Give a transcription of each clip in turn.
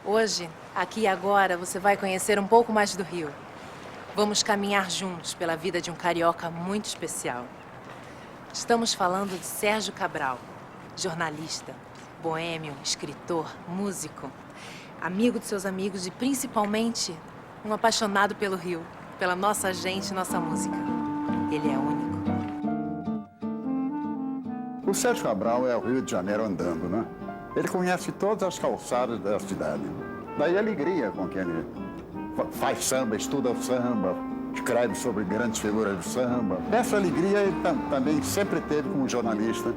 Hoje, aqui e agora, você vai conhecer um pouco mais do Rio. Vamos caminhar juntos pela vida de um carioca muito especial. Estamos falando de Sérgio Cabral, jornalista, boêmio, escritor, músico, amigo de seus amigos e, principalmente, um apaixonado pelo Rio, pela nossa gente e nossa música. Ele é único. O Sérgio Cabral é o Rio de Janeiro andando, né? Ele conhece todas as calçadas da cidade. Daí a alegria com que ele faz samba, estuda o samba, escreve sobre grandes figuras do samba. Essa alegria ele também sempre teve como jornalista,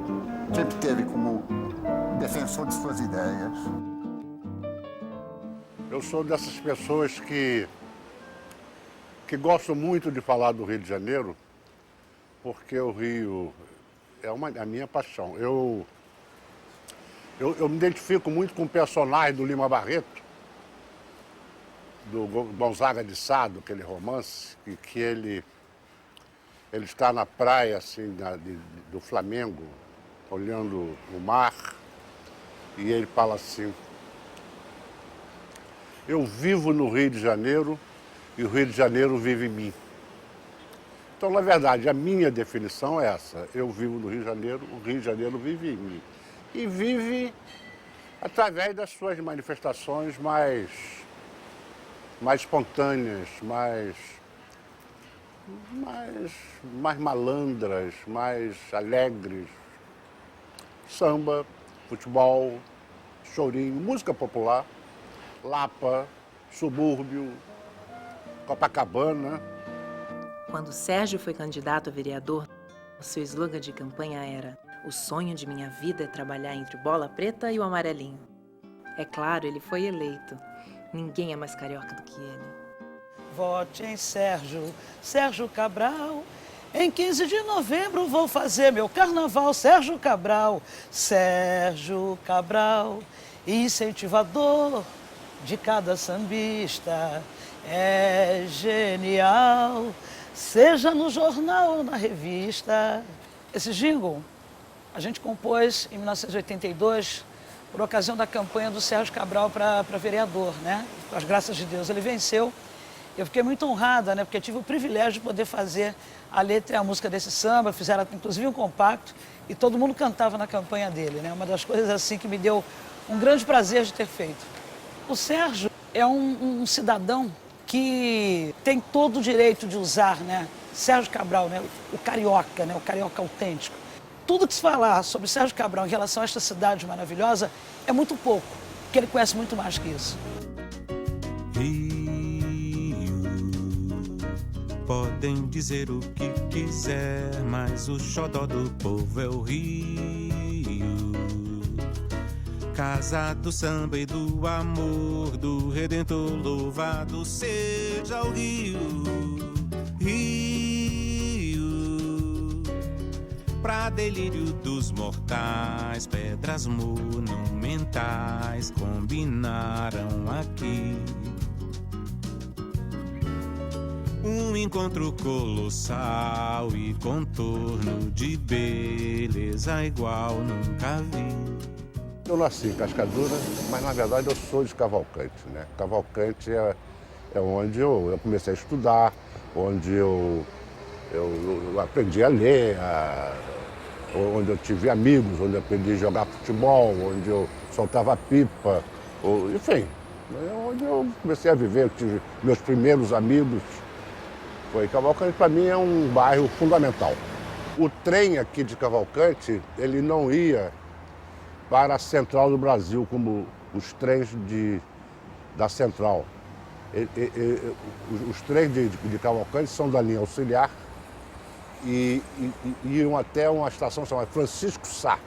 sempre teve como defensor de suas ideias. Eu sou dessas pessoas que gostam muito de falar do Rio de Janeiro, porque o Rio é a minha paixão. Eu me identifico muito com o personagem do Lima Barreto, do Gonzaga de Sado, aquele romance, que ele está na praia assim, do Flamengo, olhando o mar, e ele fala assim: eu vivo no Rio de Janeiro e o Rio de Janeiro vive em mim. Então, na verdade, a minha definição é essa: eu vivo no Rio de Janeiro, o Rio de Janeiro vive em mim. E vive através das suas manifestações mais espontâneas, mais malandras, mais alegres. Samba, futebol, chorinho, música popular, Lapa, subúrbio, Copacabana. Quando Sérgio foi candidato a vereador, o seu slogan de campanha era: o sonho de minha vida é trabalhar entre o bola preta e o amarelinho. É claro, ele foi eleito. Ninguém é mais carioca do que ele. Vote em Sérgio, Sérgio Cabral. Em 15 de novembro vou fazer meu carnaval, Sérgio Cabral. Sérgio Cabral, incentivador de cada sambista. É genial, seja no jornal ou na revista. Esse jingle a gente compôs em 1982 por ocasião da campanha do Sérgio Cabral para vereador, né? Com as graças de Deus, ele venceu. Eu fiquei muito honrada, né? Porque tive o privilégio de poder fazer a letra e a música desse samba. Fizeram inclusive um compacto e todo mundo cantava na campanha dele, né? Uma das coisas assim que me deu um grande prazer de ter feito. O Sérgio é um cidadão que tem todo o direito de usar, né? Sérgio Cabral, né? O carioca, né? O carioca autêntico. Tudo que se falar sobre Sérgio Cabral em relação a esta cidade maravilhosa é muito pouco, porque ele conhece muito mais que isso. Rio, podem dizer o que quiser, mas o xodó do povo é o Rio. Casa do samba e do amor, do Redentor, louvado seja o Rio. Pra delírio dos mortais, pedras monumentais combinaram aqui. Um encontro colossal e contorno de beleza igual nunca vi. Eu nasci em Cascadura, mas na verdade eu sou de Cavalcante, né? Cavalcante é onde eu comecei a estudar, onde eu aprendi a ler, onde eu tive amigos, onde eu aprendi a jogar futebol, onde eu soltava pipa, enfim, onde eu comecei a viver, eu tive meus primeiros amigos. Cavalcante para mim é um bairro fundamental. O trem aqui de Cavalcante, ele não ia para a central do Brasil, como os trens da central. Os trens de Cavalcante são da linha auxiliar e iam até uma estação chamada Francisco Sá,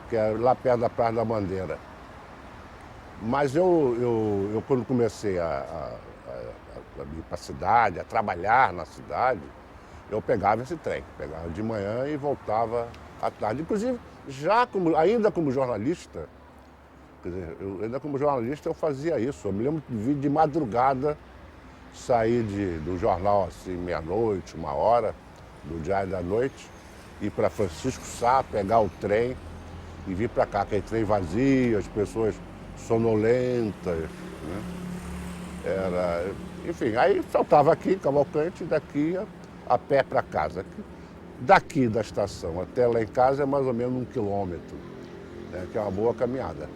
que é lá perto da Praia da Bandeira. Mas eu quando comecei a ir para a cidade, a trabalhar na cidade, eu pegava esse trem, pegava de manhã e voltava à tarde. Inclusive, ainda como jornalista, quer dizer, ainda como jornalista eu fazia isso. Eu me lembro de vir de madrugada, sair do jornal assim, meia-noite, 1h, do Diário da Noite, ir para Francisco Sá, pegar o trem e vir para cá, aquele trem vazio, as pessoas sonolentas, né? Enfim, aí saltava aqui, Cavalcante, daqui a pé para casa. Daqui da estação até lá em casa é mais ou menos 1 quilômetro, né? Que é uma boa caminhada.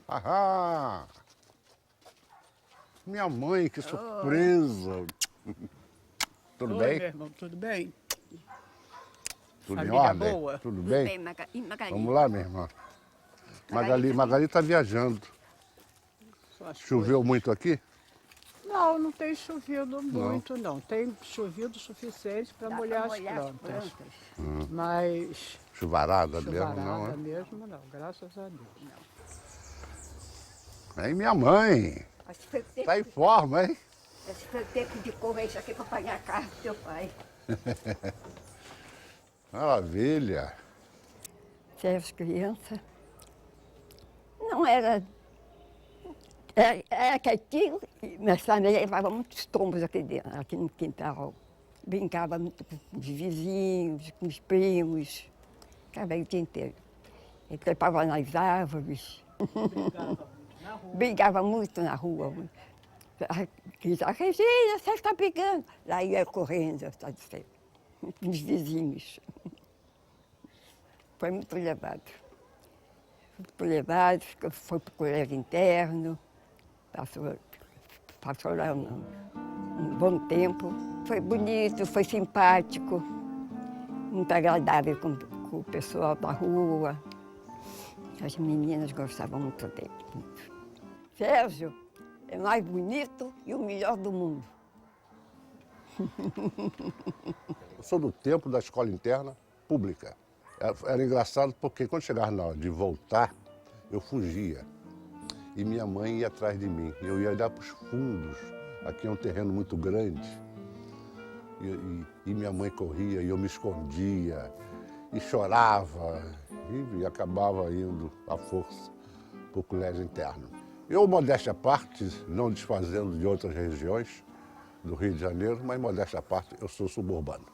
Ahá! Minha mãe, que surpresa! Tudo Oi, bem? meu irmão, tudo bem? Tudo em Família ordem? boa? Tudo Tudo bem? bem, e Magali? Vamos lá, minha irmã. Magali está viajando. Só as Choveu coisas. muito aqui? Não, não tem chovido muito, não. Tem chovido o suficiente para Dá pra molhar as molhar as plantas. plantas. Mas Chuvarada mesmo, chuvarada não, é? mesmo, não, graças a Deus. Aí minha mãe, Esse foi o tempo, tá em forma, hein? esse foi o tempo de correr isso aqui para apanhar a carro do teu pai. Maravilha. As crianças não era quietinho, mas também levava muitos tombos aqui dentro, aqui no quintal. Brincava muito com os vizinhos, com os primos, ficava aí o dia inteiro. Ele trepava nas árvores. Brigava muito na rua. Gritava, Regina, você está brigando. Lá ia correndo, sabe, com os vizinhos. Foi muito levado. Foi para o colégio interno, passou lá um bom tempo. Foi bonito, foi simpático, muito agradável com o pessoal da rua. As meninas gostavam muito dele. Muito. Sérgio é o mais bonito e o melhor do mundo. Eu sou do tempo da escola interna pública. Era engraçado porque quando chegava na hora de voltar, eu fugia. E minha mãe ia atrás de mim. Eu ia olhar para os fundos. Aqui é um terreno muito grande. E minha mãe corria e eu me escondia. E chorava. E acabava indo à força para o colégio interno. Eu, modéstia à parte, não desfazendo de outras regiões do Rio de Janeiro, mas modéstia à parte, eu sou suburbano.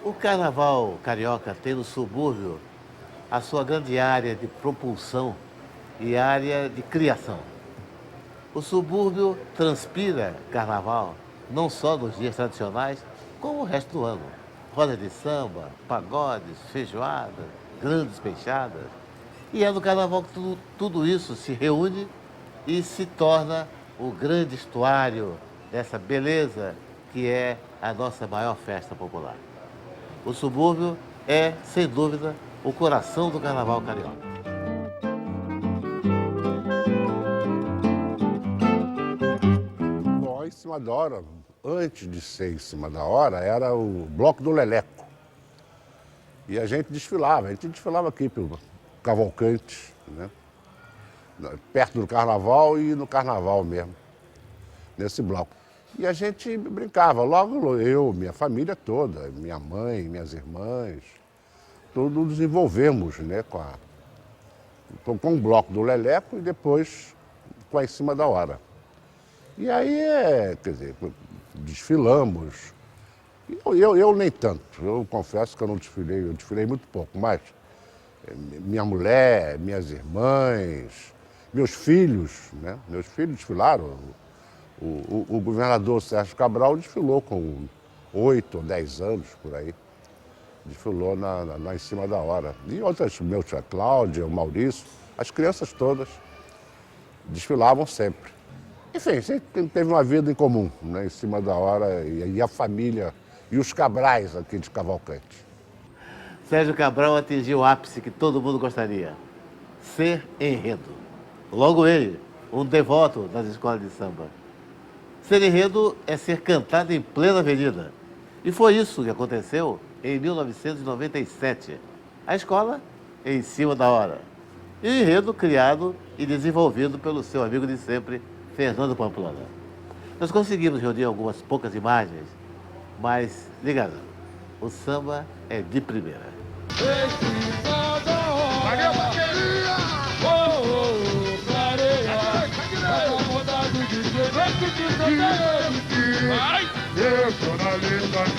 O carnaval carioca tem no subúrbio a sua grande área de propulsão e área de criação. O subúrbio transpira carnaval não só nos dias tradicionais, como o resto do ano. Rodas de samba, pagodes, feijoadas, grandes peixadas. E é no carnaval que tudo isso se reúne e se torna o grande estuário dessa beleza que é a nossa maior festa popular. O subúrbio é, sem dúvida, o coração do carnaval carioca. Bom, em cima da hora, antes de ser em cima da hora, era o Bloco do Leleco. E a gente desfilava aqui pelo Cavalcante, né? Perto do carnaval e no carnaval mesmo, nesse bloco. E a gente brincava, logo eu, minha família toda, minha mãe, minhas irmãs, tudo desenvolvemos, né, com o bloco do Leleco e depois com a Em Cima da Hora. E aí, quer dizer, desfilamos. Eu nem tanto, eu confesso que eu não desfilei, eu desfilei muito pouco, mas minha mulher, minhas irmãs, meus filhos, né, meus filhos desfilaram. O governador Sérgio Cabral desfilou com 8 ou 10 anos, por aí. Desfilou lá Em Cima da Hora. E outras, meu tia Cláudia, o Maurício, as crianças todas desfilavam sempre. Enfim, sempre teve uma vida em comum, né, Em Cima da Hora e a família e os Cabrais aqui de Cavalcante. Sérgio Cabral atingiu o ápice que todo mundo gostaria: ser enredo. Logo ele, um devoto das escolas de samba. Ser enredo é ser cantado em plena avenida. E foi isso que aconteceu em 1997. A escola Em Cima da Hora. E o enredo criado e desenvolvido pelo seu amigo de sempre, Fernando Pamplona. Nós conseguimos reunir algumas poucas imagens, mas, liga não, o samba é de primeira. Valeu, bateria! Personalidade,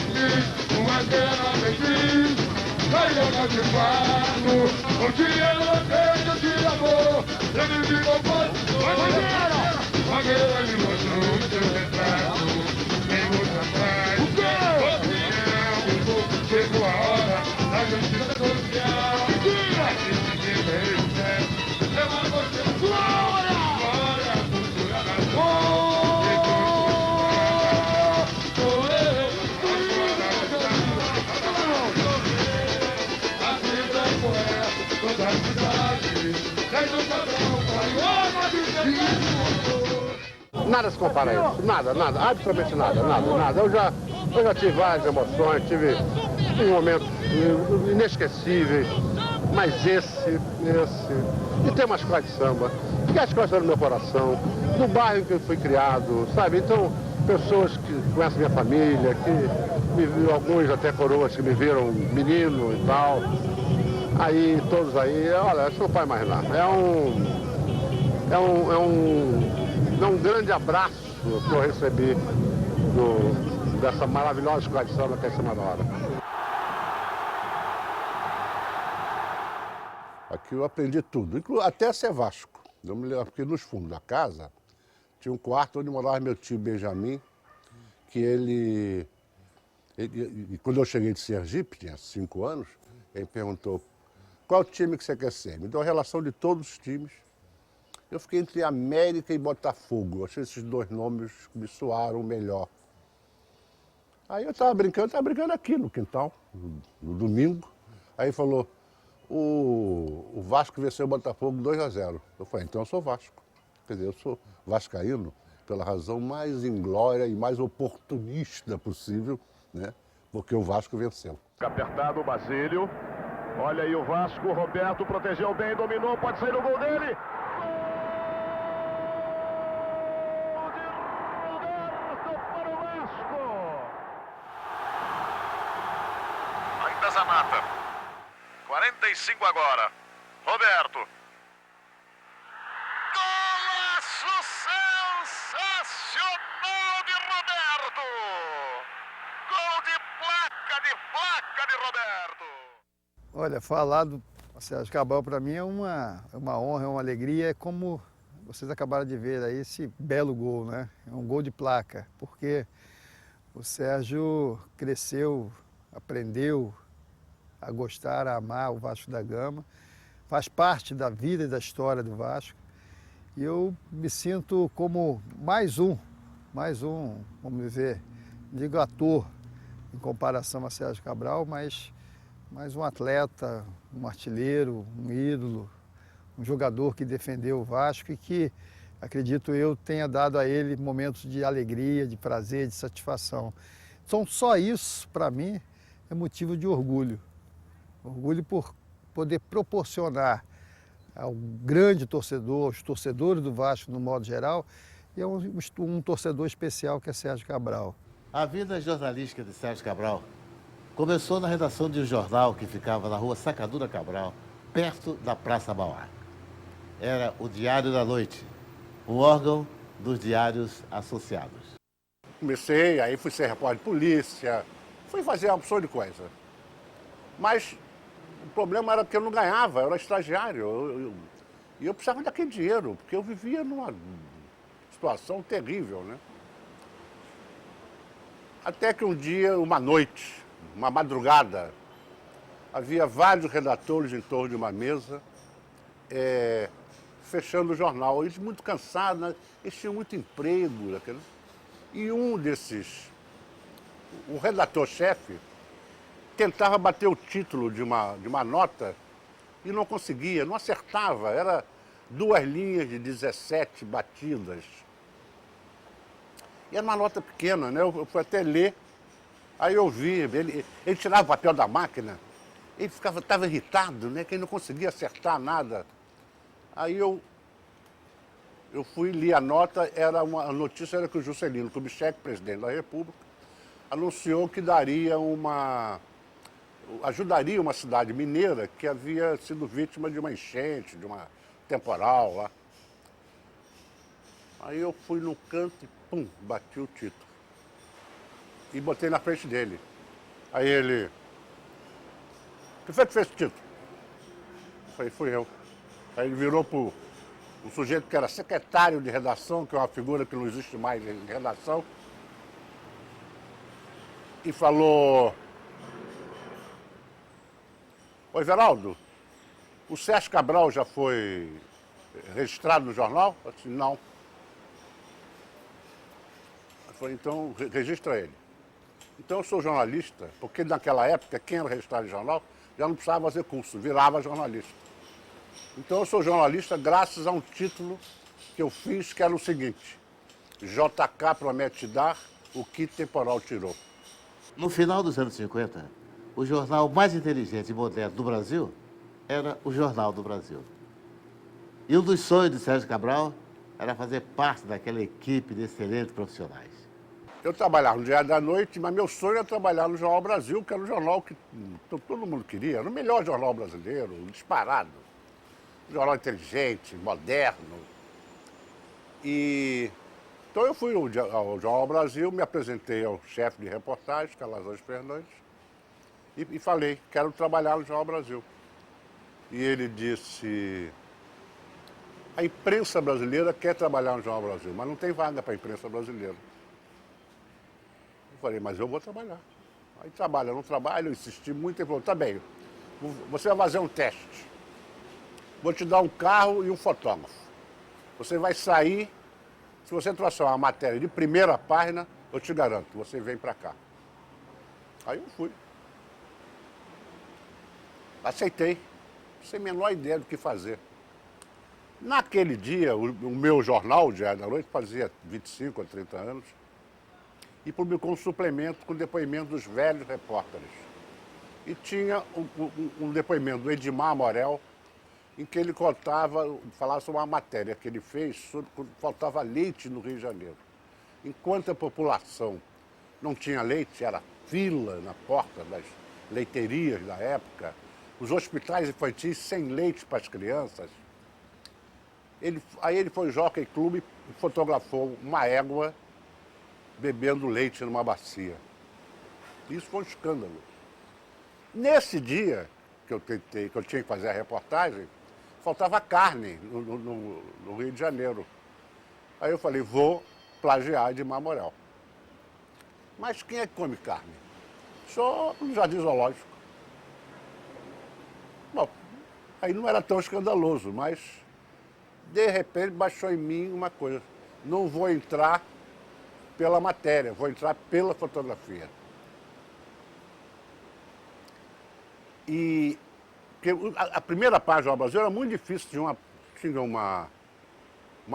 uma terra feliz, vai jogar de fato, o dinheiro é feito de amor, ele me compõe, vai Sérgio Cabral, carioca de Nada se compara a isso. Nada, absolutamente nada. Eu já tive várias emoções, tive momentos inesquecíveis, mas esse. E tem uma escola de samba, que é a escola do meu coração, no bairro em que eu fui criado, sabe? Então, pessoas que conhecem minha família, que me viram, alguns até coroas que me viram menino e tal. Aí, todos aí, olha, isso não faz mais nada. É um grande abraço que eu recebi dessa maravilhosa escola de samba que é Cima da Hora. Aqui eu aprendi tudo, até ser Vasco. Eu me lembro porque nos fundos da casa tinha um quarto onde morava meu tio Benjamin, que ele quando eu cheguei de Sergipe, tinha 5 anos, ele perguntou: qual time que você quer ser? Me deu a relação de todos os times. Eu fiquei entre América e Botafogo. Achei esses dois nomes que me soaram melhor. Aí eu estava brincando aqui no quintal, no domingo. Aí ele falou: o Vasco venceu o Botafogo 2-0. Eu falei: então eu sou Vasco. Quer dizer, eu sou vascaíno pela razão mais inglória e mais oportunista possível, né? Porque o Vasco venceu. Apertado o Basílio. Olha aí o Vasco, o Roberto protegeu bem, dominou, pode sair o gol dele. Gol de Roberto para o Vasco. Ainda Zanata. 45 agora. Roberto. Golaço sensacional de Roberto. Gol de placa de Roberto. Olha, falar do Sérgio Cabral para mim é uma honra, é uma alegria, é como vocês acabaram de ver aí esse belo gol, né? É um gol de placa, porque o Sérgio cresceu, aprendeu a gostar, a amar o Vasco da Gama, faz parte da vida e da história do Vasco. E eu me sinto como mais um, vamos dizer, digo ator em comparação a Sérgio Cabral, mas um atleta, um artilheiro, um ídolo, um jogador que defendeu o Vasco e que, acredito eu, tenha dado a ele momentos de alegria, de prazer, de satisfação. Então, só isso, para mim, é motivo de orgulho. Orgulho por poder proporcionar ao grande torcedor, aos torcedores do Vasco, no modo geral, e a um torcedor especial que é Sérgio Cabral. A vida jornalística de Sérgio Cabral começou na redação de um jornal que ficava na rua Sacadura Cabral, perto da Praça Mauá. Era o Diário da Noite, um órgão dos diários associados. Comecei, aí fui ser repórter de polícia, fui fazer uma opção de coisa. Mas o problema era que eu não ganhava, eu era estagiário. E eu precisava daquele dinheiro, porque eu vivia numa situação terrível, né? Até que um dia, uma noite, uma madrugada, havia vários redatores em torno de uma mesa, fechando o jornal. Eles muito cansados, né? Eles tinham muito emprego. E um desses, o redator-chefe, tentava bater o título de uma nota e não conseguia, não acertava. Era 2 linhas de 17 batidas. E era uma nota pequena, né? Eu fui até ler, aí eu vi, ele tirava o papel da máquina, ele estava irritado, né? Que ele não conseguia acertar nada. Aí eu fui li a nota, a notícia era que o Juscelino Kubitschek, presidente da República, anunciou que ajudaria uma cidade mineira que havia sido vítima de uma enchente, de uma temporal lá. Aí eu fui no canto e, pum, bati o título. E botei na frente dele. Aí ele... "Que foi que fez o título?" Eu falei: "Fui eu." Aí ele virou pro um sujeito que era secretário de redação, que é uma figura que não existe mais em redação, e falou: "Oi, Everaldo, o Sérgio Cabral já foi registrado no jornal?" Eu disse: "Não." Eu falei: "Então, registra ele." Então eu sou jornalista, porque naquela época, quem era registrado em jornal já não precisava fazer curso, virava jornalista. Então eu sou jornalista graças a um título que eu fiz, que era o seguinte: JK promete dar o que temporal tirou. No final dos anos 50, o jornal mais inteligente e moderno do Brasil era o Jornal do Brasil. E um dos sonhos de Sérgio Cabral era fazer parte daquela equipe de excelentes profissionais. Eu trabalhava no Diário da Noite, mas meu sonho era trabalhar no Jornal Brasil, que era um jornal que todo mundo queria. Era o melhor jornal brasileiro, disparado. Um jornal inteligente, moderno. Então eu fui ao Jornal Brasil, me apresentei ao chefe de reportagem, Calazans Fernandes, e falei, quero trabalhar no Jornal Brasil. E ele disse, a imprensa brasileira quer trabalhar no Jornal Brasil, mas não tem vaga para a imprensa brasileira. Eu falei, mas eu vou trabalhar. Aí trabalha, não trabalho, eu insisti muito, ele falou, tá bem, você vai fazer um teste. Vou te dar um carro e um fotógrafo. Você vai sair, se você trouxer uma matéria de primeira página, eu te garanto, você vem para cá. Aí eu fui. Aceitei, sem a menor ideia do que fazer. Naquele dia, o meu jornal, o Diário da Noite, fazia 25 a 30 anos, e publicou um suplemento com depoimento dos velhos repórteres. E tinha um depoimento do Edmar Morel, em que ele falava sobre uma matéria que ele fez sobre quando faltava leite no Rio de Janeiro. Enquanto a população não tinha leite, era fila na porta das leiterias da época, os hospitais infantis sem leite para as crianças. Aí ele foi ao Jockey Club e fotografou uma égua bebendo leite numa bacia. Isso foi um escândalo. Nesse dia que eu tinha que fazer a reportagem, faltava carne no Rio de Janeiro. Aí eu falei, vou plagiar de Edmar Morel. Mas quem é que come carne? Só no Jardim Zoológico. Bom, aí não era tão escandaloso, mas de repente baixou em mim uma coisa. Não vou entrar pela matéria, vou entrar pela fotografia. E porque a primeira página do Brasil era muito difícil, tinha uma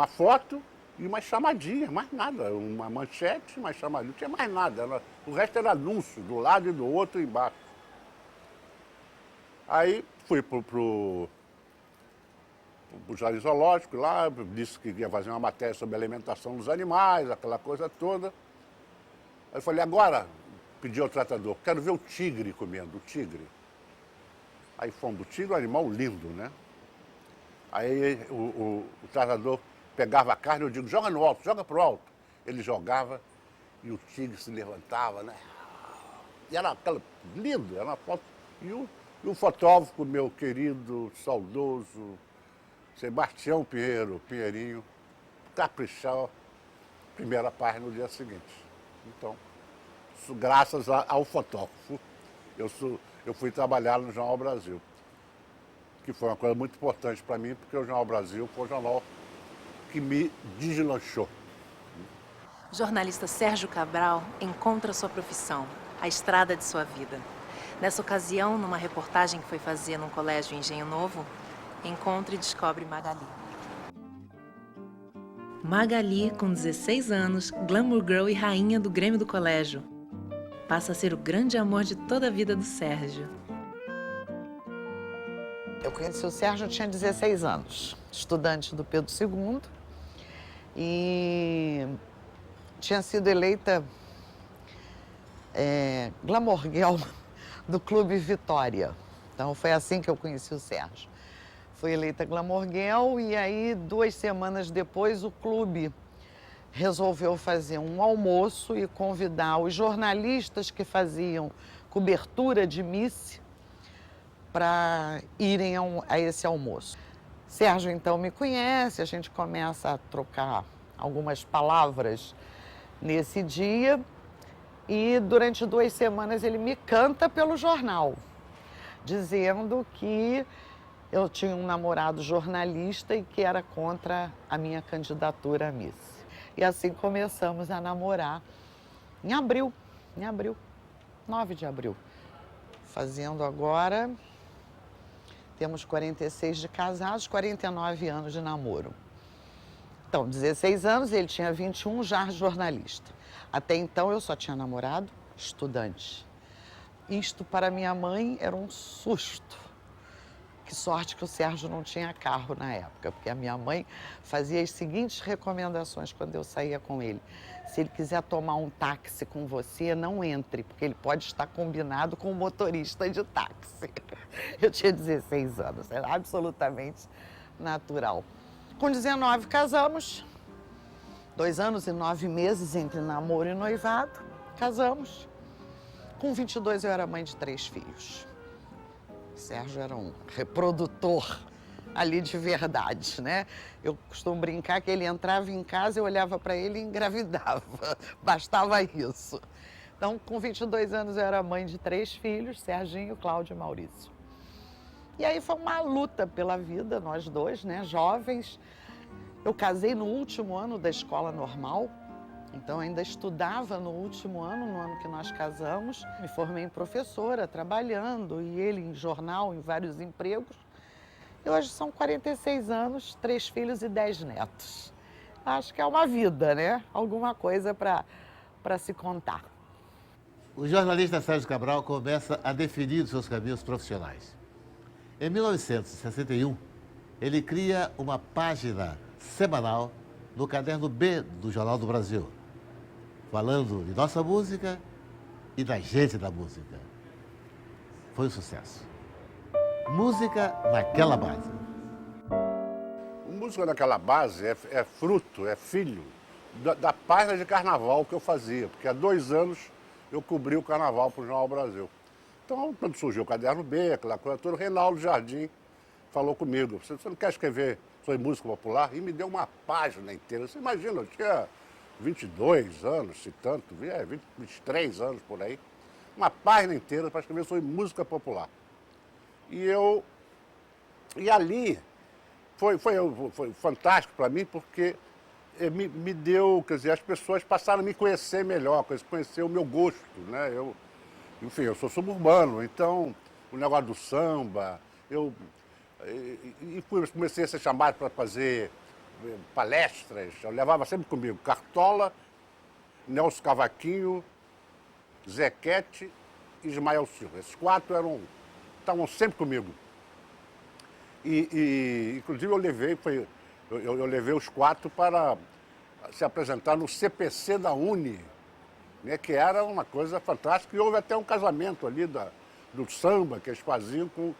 foto e uma chamadinha, mais nada, uma manchete, uma chamadinha, não tinha mais nada, o resto era anúncio, do lado e do outro e embaixo. Aí fui pro Jardim Zoológico lá, disse que ia fazer uma matéria sobre a alimentação dos animais, aquela coisa toda. Aí eu falei, agora, pedi ao tratador, quero ver o tigre comendo, o tigre. Aí fomos do tigre, um animal lindo, né? Aí o tratador pegava a carne, eu digo, joga no alto, joga pro alto. Ele jogava e o tigre se levantava, né? E era aquela lindo, era uma foto. E o fotógrafo, meu querido, saudoso, Sebastião Pinheirinho, caprichou, primeira página no dia seguinte. Então, isso graças ao fotógrafo, eu fui trabalhar no Jornal Brasil, que foi uma coisa muito importante para mim, porque o Jornal Brasil foi o jornal que me deslanchou. O jornalista Sérgio Cabral encontra sua profissão, a estrada de sua vida. Nessa ocasião, numa reportagem que foi fazer num colégio em Engenho Novo, encontra e descobre Magali. Magali, com 16 anos, glamour girl e rainha do Grêmio do colégio. Passa a ser o grande amor de toda a vida do Sérgio. Eu conheci o Sérgio, eu tinha 16 anos, estudante do Pedro II, e tinha sido eleita glamour girl do Clube Vitória. Então foi assim que eu conheci o Sérgio. Fui eleita glamour girl e aí 2 semanas depois o clube resolveu fazer um almoço e convidar os jornalistas que faziam cobertura de Miss para irem a esse almoço. Sérgio então me conhece, a gente começa a trocar algumas palavras nesse dia e durante 2 semanas ele me canta pelo jornal, dizendo que eu tinha um namorado jornalista e que era contra a minha candidatura a Miss. E assim começamos a namorar em abril, 9 de abril. Fazendo agora, temos 46 de casados, 49 anos de namoro. Então, 16 anos, ele tinha 21, já jornalista. Até então, eu só tinha namorado estudante. Isto, para minha mãe, era um susto. Que sorte que o Sérgio não tinha carro na época, porque a minha mãe fazia as seguintes recomendações quando eu saía com ele. Se ele quiser tomar um táxi com você, não entre, porque ele pode estar combinado com o motorista de táxi. Eu tinha 16 anos, era absolutamente natural. Com 19 casamos, 2 anos e 9 meses entre namoro e noivado, casamos. Com 22 eu era mãe de 3 filhos. O Sérgio era um reprodutor ali de verdade, né? Eu costumo brincar que ele entrava em casa, eu olhava para ele e engravidava. Bastava isso. Então, com 22 anos eu era mãe de 3 filhos, Serginho, Cláudio e Maurício. E aí foi uma luta pela vida, nós dois, né, jovens. Eu casei no último ano da escola normal, então ainda estudava no último ano, no ano que nós casamos. Me formei em professora, trabalhando, e ele em jornal, em vários empregos. E hoje são 46 anos, 3 filhos e 10 netos. Acho que é uma vida, né? Alguma coisa para se contar. O jornalista Sérgio Cabral começa a definir os seus caminhos profissionais. Em 1961, ele cria uma página semanal no caderno B do Jornal do Brasil, falando de nossa música e da gente da música. Foi um sucesso. Música naquela base. Música naquela base é fruto, é filho da página de carnaval que eu fazia, porque há 2 anos eu cobri o carnaval para o Jornal do Brasil. Então, quando surgiu o caderno B, aquela coisa toda, o Reinaldo Jardim falou comigo: você não quer escrever sobre música popular? E me deu uma página inteira. Você imagina, eu tinha 22 anos, se tanto, 23 anos por aí, uma página inteira para escrever sobre música popular. E ali foi fantástico para mim, porque me deu, quer dizer, as pessoas passaram a me conhecer melhor, conhecer o meu gosto, né? Enfim, eu sou suburbano, então o negócio do samba, comecei a ser chamado para fazer palestras. Eu levava sempre comigo Cartola, Nelson Cavaquinho, Zequete e Ismael Silva. Esses 4 estavam sempre comigo. Inclusive, eu levei os 4 para se apresentar no CPC da Uni, né, que era uma coisa fantástica. E houve até um casamento ali do samba que eles faziam com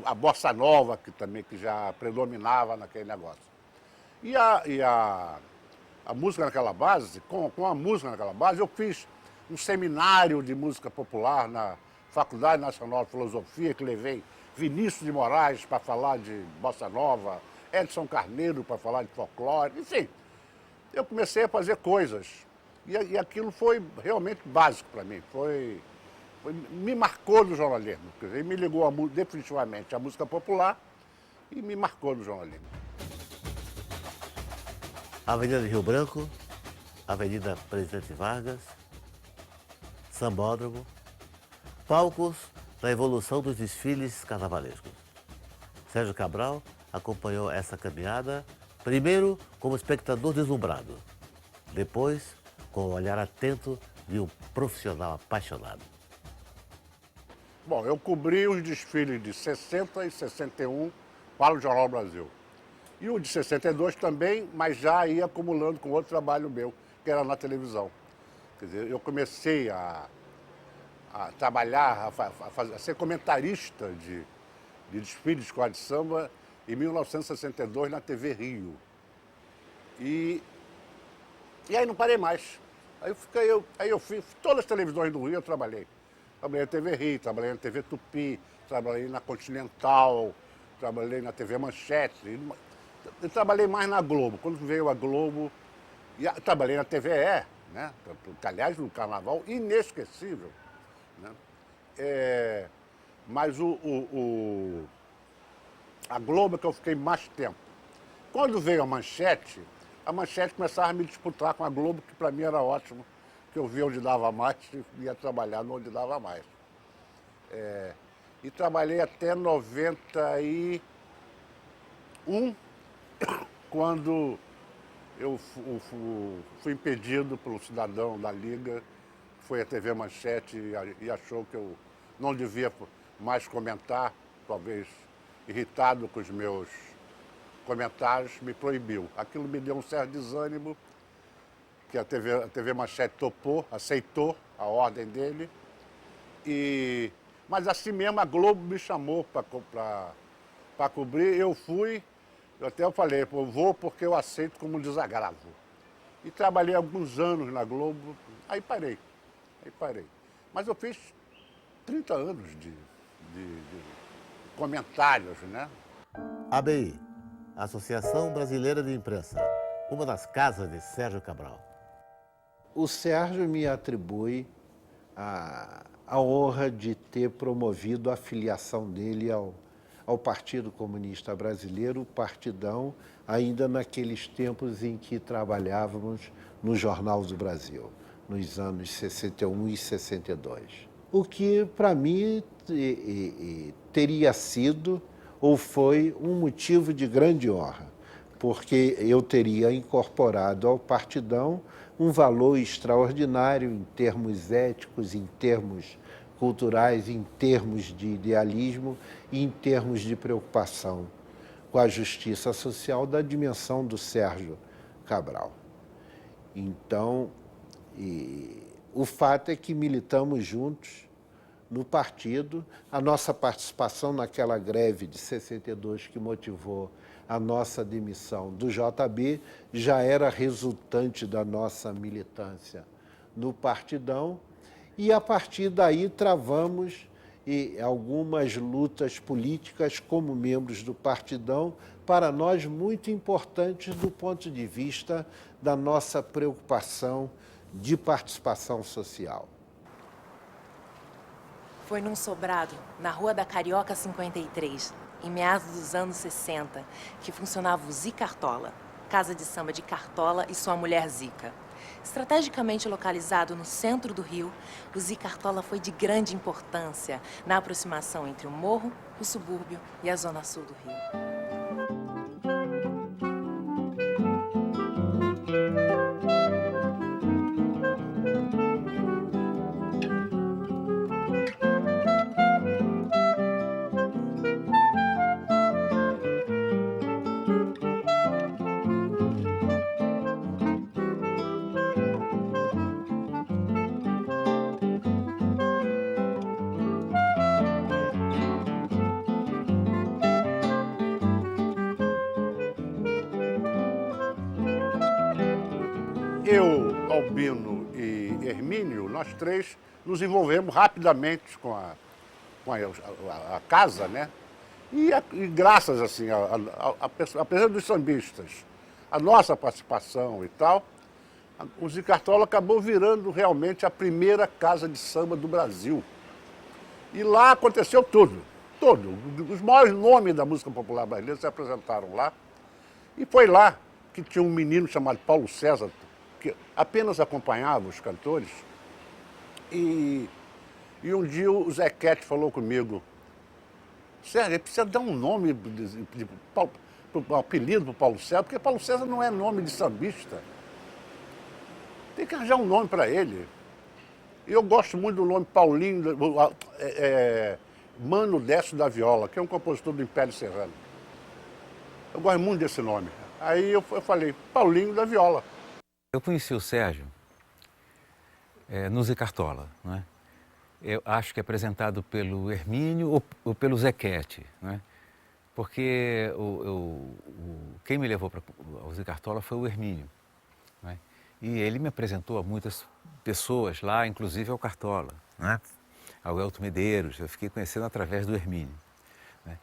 a bossa nova, que já predominava naquele negócio. E a música naquela base, com a música naquela base, eu fiz um seminário de música popular na Faculdade Nacional de Filosofia, que levei Vinícius de Moraes para falar de bossa nova, Edson Carneiro para falar de folclore, enfim. Eu comecei a fazer coisas. E aquilo foi realmente básico para mim. Me marcou no jornalismo. Quer dizer, me ligou definitivamente à música popular e me marcou no jornalismo. Avenida de Rio Branco, Avenida Presidente Vargas, Sambódromo, palcos da evolução dos desfiles carnavalescos. Sérgio Cabral acompanhou essa caminhada, primeiro como espectador deslumbrado, depois com o olhar atento de um profissional apaixonado. Bom, eu cobri os desfiles de 60 e 61 para o Jornal do Brasil. E o de 62 também, mas já ia acumulando com outro trabalho meu, que era na televisão. Quer dizer, eu comecei a trabalhar, a ser comentarista de desfile de escola de samba em 1962 na TV Rio. E aí não parei mais. Aí eu fiz todas as televisões do Rio, eu trabalhei. Trabalhei na TV Rio, trabalhei na TV Tupi, trabalhei na Continental, trabalhei na TV Manchete. Eu trabalhei mais na Globo. Quando veio a Globo, trabalhei na TVE, né? Aliás, no carnaval, inesquecível. Né? Mas a Globo é que eu fiquei mais tempo. Quando veio a Manchete começava a me disputar com a Globo, que para mim era ótimo, que eu via onde dava mais e ia trabalhar onde dava mais. e trabalhei até 91, quando eu fui impedido pelo cidadão da Liga, foi à TV Manchete e achou que eu não devia mais comentar, talvez irritado com os meus comentários, me proibiu. Aquilo me deu um certo desânimo, que a TV Manchete topou, aceitou a ordem dele. Mas assim mesmo a Globo me chamou para cobrir, eu fui, eu falei, eu vou porque eu aceito como um desagravo. E trabalhei alguns anos na Globo, aí parei. Mas eu fiz 30 anos de comentários, né? ABI, Associação Brasileira de Imprensa, uma das casas de Sérgio Cabral. O Sérgio me atribui a honra de ter promovido a filiação dele ao Partido Comunista Brasileiro, o Partidão, ainda naqueles tempos em que trabalhávamos no Jornal do Brasil, nos anos 61 e 62. O que, para mim, teria sido ou foi um motivo de grande honra, porque eu teria incorporado ao Partidão um valor extraordinário em termos éticos, em termos culturais, em termos de idealismo e em termos de preocupação com a justiça social da dimensão do Sérgio Cabral. Então, o fato é que militamos juntos no partido. A nossa participação naquela greve de 62 que motivou a nossa demissão do JB já era resultante da nossa militância no Partidão, e a partir daí travamos algumas lutas políticas como membros do Partidão, para nós muito importantes do ponto de vista da nossa preocupação de participação social. Foi num sobrado, na Rua da Carioca 53, em meados dos anos 60, que funcionava o Zicartola, casa de samba de Cartola e sua mulher Zica. Estrategicamente localizado no centro do Rio, o Zicartola foi de grande importância na aproximação entre o morro, o subúrbio e a zona sul do Rio. Eu, Albino e Hermínio, nós três nos envolvemos rapidamente com a casa, né? E graças, assim, apesar dos sambistas, a nossa participação e tal, o Zicartola acabou virando realmente a primeira casa de samba do Brasil. E lá aconteceu tudo. Os maiores nomes da música popular brasileira se apresentaram lá. E foi lá que tinha um menino chamado Paulo César, que apenas acompanhava os cantores. E um dia o Zequete falou comigo: Sérgio, precisa dar um nome, um apelido para o Paulo César, porque Paulo César não é nome de sambista. Tem que arranjar um nome para ele. E eu gosto muito do nome Paulinho, Mano Décio da Viola, que é um compositor do Império Serrano. Eu gosto muito desse nome. Aí eu falei, Paulinho da Viola. Eu conheci o Sérgio no Zicartola, não é? Eu acho que apresentado pelo Hermínio ou pelo Zequete, não é? Porque quem me levou ao Zicartola foi o Hermínio, não é? E ele me apresentou a muitas pessoas lá, inclusive ao Cartola, não é? Ao Elton Medeiros, eu fiquei conhecendo através do Hermínio, não é?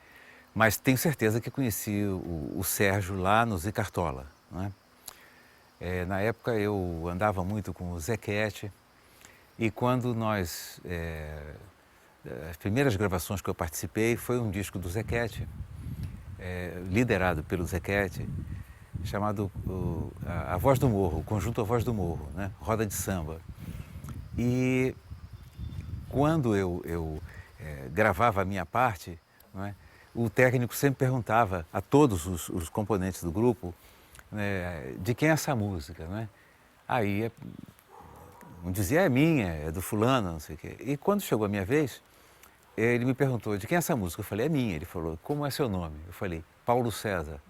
Mas tenho certeza que conheci o Sérgio lá no Zicartola, não é? Na época eu andava muito com o Zequete, e quando nós, as primeiras gravações que eu participei foi um disco do Zequete, liderado pelo Zequete, chamado A Voz do Morro, o conjunto A Voz do Morro, né? Roda de Samba. E quando eu gravava a minha parte, não é? O técnico sempre perguntava a todos os componentes do grupo, né, de quem é essa música, não é? Aí um dizia, é minha, é do fulano, não sei o quê. E quando chegou a minha vez, ele me perguntou, de quem é essa música? Eu falei, é minha. Ele falou, como é seu nome? Eu falei, Paulo César.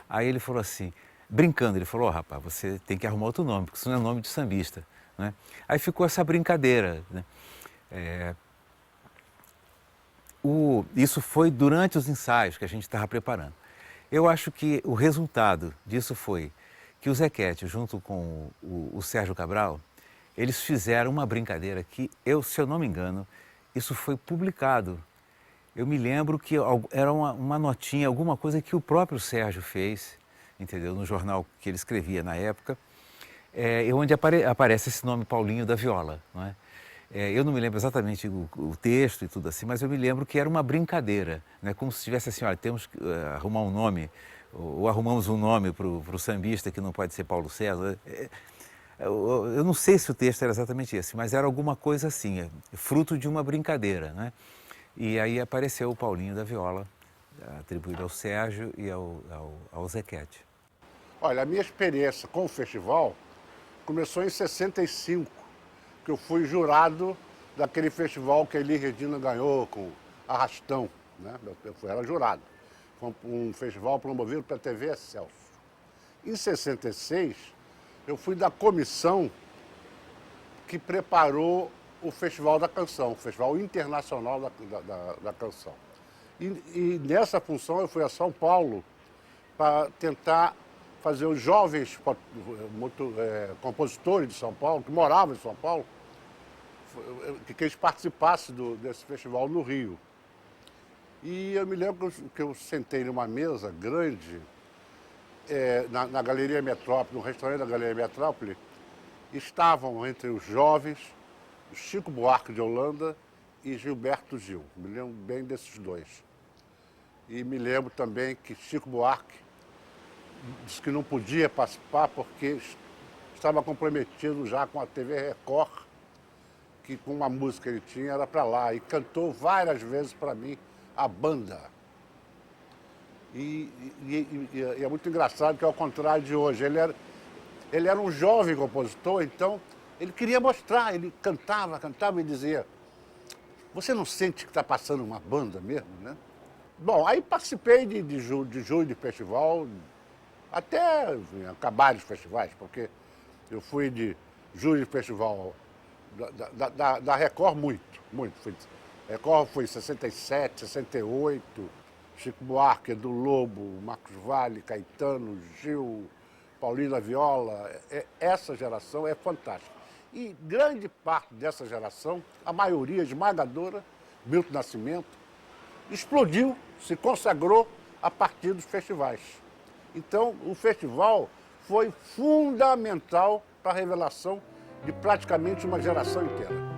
Aí ele falou assim, brincando, ele falou, rapaz, você tem que arrumar outro nome, porque isso não é nome de sambista, né? Aí ficou essa brincadeira, né? Isso foi durante os ensaios que a gente estava preparando. Eu acho que o resultado disso foi que o Zequete, junto com o Sérgio Cabral, eles fizeram uma brincadeira que, se eu não me engano, isso foi publicado. Eu me lembro que era uma notinha, alguma coisa que o próprio Sérgio fez, entendeu? No jornal que ele escrevia na época, onde aparece esse nome Paulinho da Viola, não é? Eu não me lembro exatamente o texto e tudo assim, mas eu me lembro que era uma brincadeira, né? Como se tivesse assim, olha, temos que arrumar um nome, ou arrumamos um nome para o sambista que não pode ser Paulo César. Eu não sei se o texto era exatamente esse, mas era alguma coisa assim, fruto de uma brincadeira, né? E aí apareceu o Paulinho da Viola, atribuído ao Sérgio e ao Zequete. Olha, a minha experiência com o festival começou em 65, que eu fui jurado daquele festival que a Elis Regina ganhou com Arrastão, né? Eu era jurado. Foi um festival promovido pela TV Excelsior. Em 66, eu fui da comissão que preparou o Festival da Canção, o Festival Internacional da Canção. E nessa função eu fui a São Paulo para tentar fazer os jovens compositores de São Paulo, que moravam em São Paulo, que eles participassem desse festival no Rio. E eu me lembro que eu sentei numa mesa grande na Galeria Metrópole, no restaurante da Galeria Metrópole, estavam entre os jovens Chico Buarque de Holanda e Gilberto Gil. Me lembro bem desses dois. E me lembro também que Chico Buarque disse que não podia participar porque estava comprometido já com a TV Record, que com uma música que ele tinha era para lá. E cantou várias vezes para mim a banda. E é muito engraçado que, ao contrário de hoje, ele era um jovem compositor, então ele queria mostrar, ele cantava e dizia, você não sente que está passando uma banda mesmo, né? Bom, aí participei de júri de festival, até acabar os festivais, porque eu fui de júri de festival da Record muito. Record foi em 67, 68, Chico Buarque, Edu Lobo, Marcos Valle, Caetano, Gil, Paulinho da Viola. Essa geração é fantástica. E grande parte dessa geração, a maioria esmagadora, Milton Nascimento, explodiu, se consagrou a partir dos festivais. Então, o festival foi fundamental para a revelação de praticamente uma geração inteira.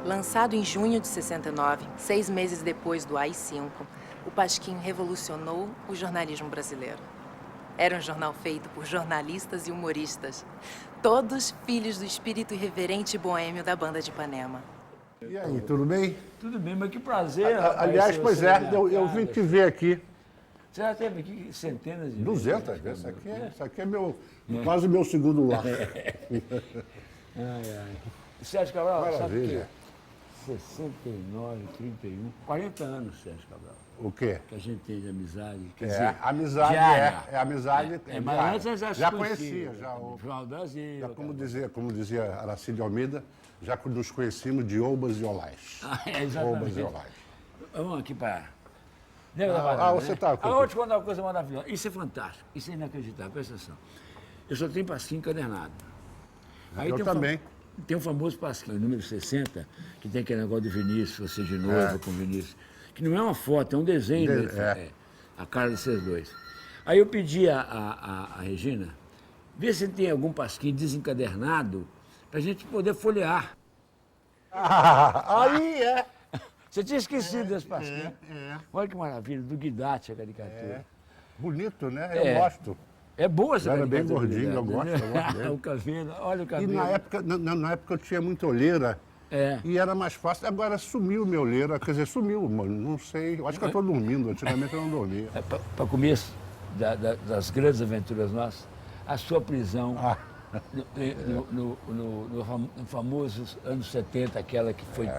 Lançado em junho de 69, 6 meses depois do AI-5, o Pasquim revolucionou o jornalismo brasileiro. Era um jornal feito por jornalistas e humoristas, todos filhos do espírito irreverente e boêmio da Banda de Ipanema. E aí, tudo bem? Tudo bem, mas que prazer. Aliás, pois eu vim te ver aqui. Você já esteve aqui centenas de 200 vezes. Isso aqui é quase meu segundo lar. Sérgio Cabral, maravilha. Sabe que 69, 31, 40 anos, Sérgio Cabral. O quê? Que a gente tem de amizade. Quer dizer, amizade diária. Amizade. Mas antes já conhecia. O Jornal do Brasil. Já, como dizia Aracide Almeida, já nos conhecíamos de Oubas e Olás. Exatamente. Oubas e Olás. Vamos aqui para... Você está... Agora eu vou te contar uma coisa maravilhosa. Isso é fantástico. Isso é inacreditável. Presta atenção. Eu só tenho Pasquim encadernado. Aí eu também. Tem um famoso Pasquim, número 60, que tem aquele negócio do Vinícius, você de noivo com o Vinícius. Que não é uma foto, é um desenho. A cara desses dois. Aí eu pedi a Regina, vê se tem algum Pasquim desencadernado para a gente poder folhear. Aí é. Você tinha esquecido desse Pasquim. Olha que maravilha, do Guidati, a caricatura. Bonito, né? Eu gosto. É boa essa Era bem caricatura, gordinho, eu gosto dele. O cabelo, olha o E cabelo. na época eu tinha muita olheira. É. E era mais fácil. Agora sumiu minha olheira, quer dizer, sumiu, mano. Não sei. Eu acho que eu estou dormindo. Antigamente eu não dormia. Para começo das grandes aventuras nossas, a sua prisão no famoso anos 70, aquela que foi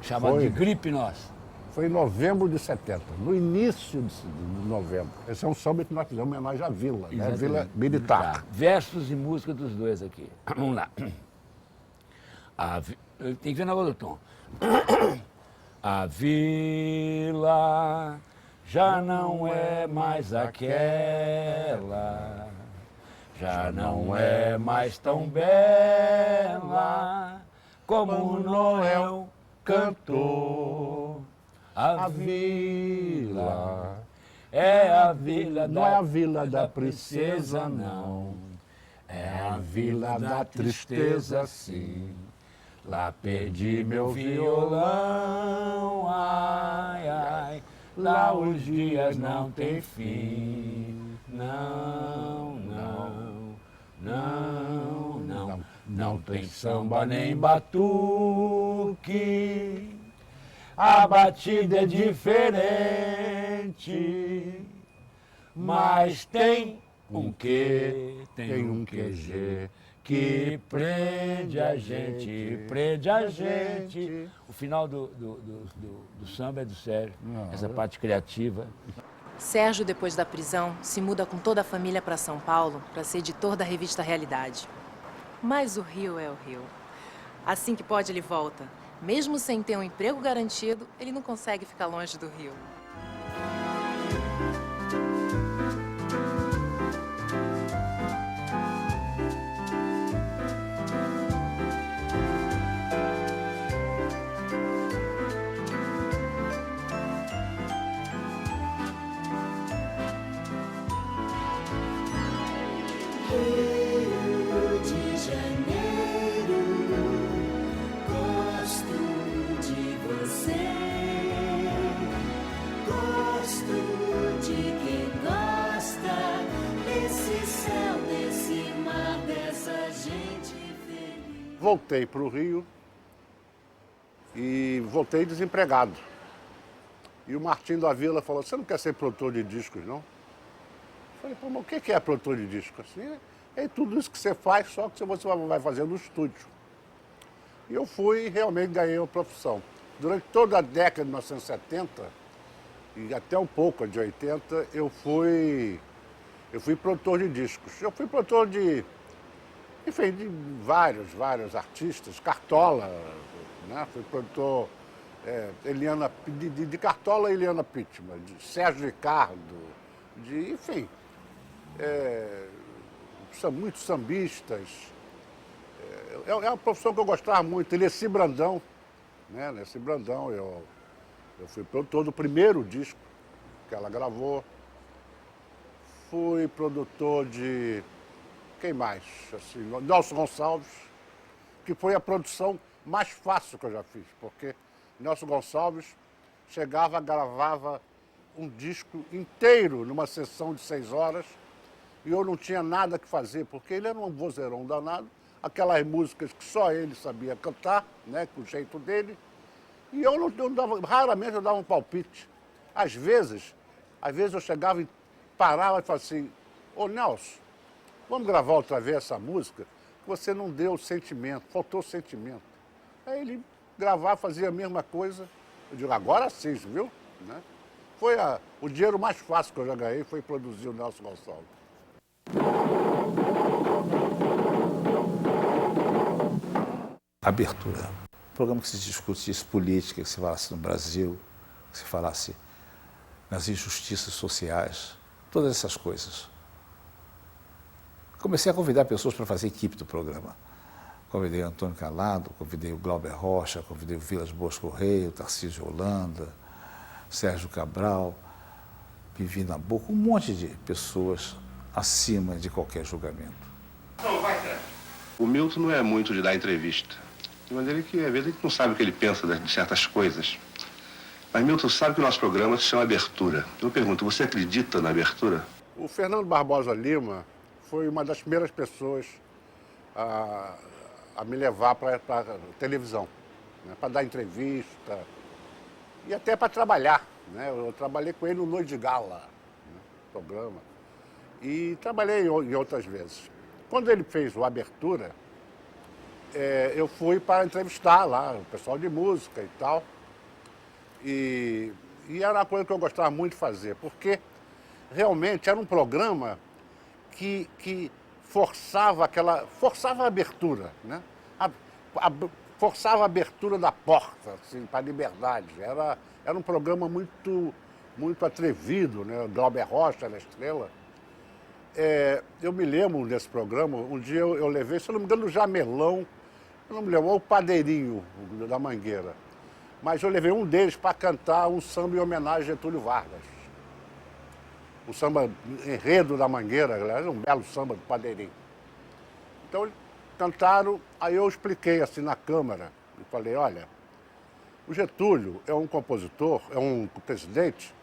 chamada de gripe nossa. Foi em novembro de 70, no início de novembro. Esse é um samba que nós fizemos homenagem à Vila, né? Vila Militar. Versos e música dos dois aqui. Vamos lá. Tem que ver na voz do tom. A vila já não é mais aquela, já não é mais tão bela como Noel cantou. A vila é a vila não é a vila da princesa, não. É a vila da tristeza, sim. Lá perdi meu violão, ai, ai. Lá os dias não têm fim. Não, não, não, não. Não tem samba nem batuque. A batida é diferente, mas tem um quê, tem um QG que prende a gente, prende a gente. O final do samba é do Sérgio, essa parte criativa. Sérgio, depois da prisão, se muda com toda a família para São Paulo para ser editor da revista Realidade. Mas o Rio é o Rio. Assim que pode, ele volta. Mesmo sem ter um emprego garantido, ele não consegue ficar longe do Rio. Rio de Janeiro, gosto de você, gosto de quem gosta desse céu, desse mar, dessa gente feliz. Voltei para o Rio e voltei desempregado. E o Martim da Vila falou, você não quer ser produtor de discos, não? Falei, pô, mas o que é produtor de disco? Assim, é tudo isso que você faz, só que você vai fazer no estúdio. E eu fui e realmente ganhei uma profissão. Durante toda a década de 1970, e até um pouco de 80, eu fui produtor de discos. Eu fui produtor de, enfim, de vários artistas, Cartola, né? Fui produtor de Cartola e Eliana Pittman, de Sérgio Ricardo, enfim, muitos sambistas. É uma profissão que eu gostava muito. Leci Brandão, né? Leci Brandão, eu fui produtor do primeiro disco que ela gravou. Fui produtor de, quem mais? Assim, Nelson Gonçalves, que foi a produção mais fácil que eu já fiz, porque Nelson Gonçalves chegava, gravava um disco inteiro numa sessão de 6 horas e eu não tinha nada que fazer, porque ele era um vozeirão danado, aquelas músicas que só ele sabia cantar, né, com o jeito dele, e raramente eu dava um palpite. Às vezes eu chegava e parava e falava assim, ô Nelson, vamos gravar outra vez essa música? Você não deu sentimento, faltou sentimento. Aí ele gravava, fazia a mesma coisa, eu digo, agora sim, viu? Né? Foi o dinheiro mais fácil que eu já ganhei, foi produzir o Nelson Gonçalves. Abertura. Um programa que se discutisse política, que se falasse no Brasil, que se falasse nas injustiças sociais, todas essas coisas. Comecei a convidar pessoas para fazer equipe do programa. Convidei o Antônio Calado, convidei o Glauber Rocha, convidei o Vilas Boas Correia, o Tarcísio Holanda, Sérgio Cabral, Vivi Nabuco, um monte de pessoas acima de qualquer julgamento. O Milton não é muito de dar entrevista. De maneira que, às vezes, ele não sabe o que ele pensa de certas coisas. Mas Milton sabe que o nosso programa se chama Abertura. Eu pergunto, você acredita na abertura? O Fernando Barbosa Lima foi uma das primeiras pessoas a me levar para a televisão, né? Para dar entrevista e até para trabalhar, né? Eu trabalhei com ele no Noite de Gala, né? Programa, e trabalhei em outras vezes. Quando ele fez o Abertura, eu fui para entrevistar lá o pessoal de música e tal, e era uma coisa que eu gostava muito de fazer, porque realmente era um programa que forçava a abertura, né? Forçava a abertura da porta, assim, para a liberdade. Era um programa muito atrevido, né? O Glauber Rocha, na Estrela. Eu me lembro desse programa, um dia eu levei, se eu não me engano, o Jamelão, eu não me lembro, ou o Padeirinho da Mangueira. Mas eu levei um deles para cantar um samba em homenagem a Getúlio Vargas. O samba Enredo da Mangueira, era um belo samba do Padeirinho. Então, eles cantaram, aí eu expliquei assim na Câmara, e falei, olha, o Getúlio é um compositor, é um presidente,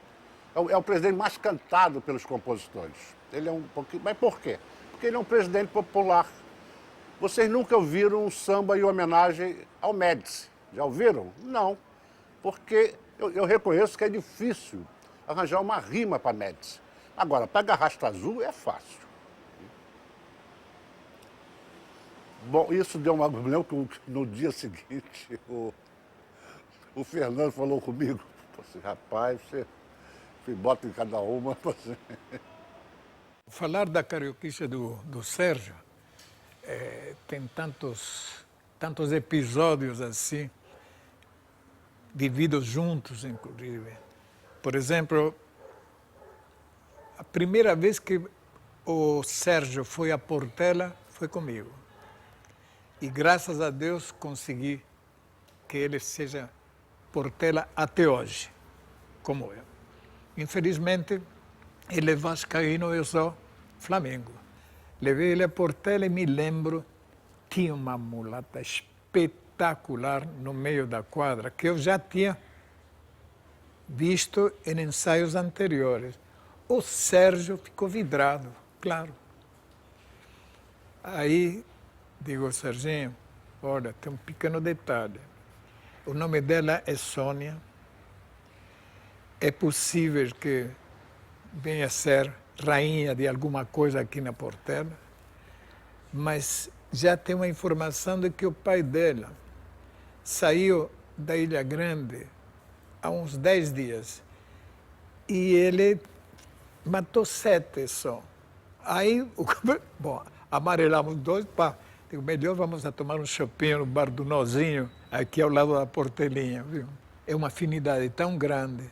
é o presidente mais cantado pelos compositores. Ele é um pouquinho, mas por quê? Porque ele é um presidente popular. Vocês nunca ouviram um samba em homenagem ao Médici? Já ouviram? Não, porque eu reconheço que é difícil arranjar uma rima para Médici. Agora, para Garrasta Azul é fácil. Bom, isso deu uma... Eu lembro que no dia seguinte o Fernando falou comigo, assim, rapaz, você bota em cada uma. Você... Falar da carioquice do Sérgio, tem tantos episódios assim, vividos juntos, inclusive. Por exemplo, a primeira vez que o Sérgio foi a Portela foi comigo. E graças a Deus consegui que ele seja Portela até hoje, como eu. Infelizmente, ele é vascaíno e eu sou Flamengo. Levei ele a Portela e me lembro, tinha uma mulata espetacular no meio da quadra, que eu já tinha visto em ensaios anteriores. O Sérgio ficou vidrado, claro. Aí, digo, Serginho, olha, tem um pequeno detalhe. O nome dela é Sônia. É possível que venha a ser rainha de alguma coisa aqui na Portela, mas já tem uma informação de que o pai dela saiu da Ilha Grande há uns 10 dias e ele matou 7 só. Aí, bom, amarelamos 2, pá, digo, melhor vamos a tomar um chopinho no bar do Nozinho, aqui ao lado da Portelinha, viu? É uma afinidade tão grande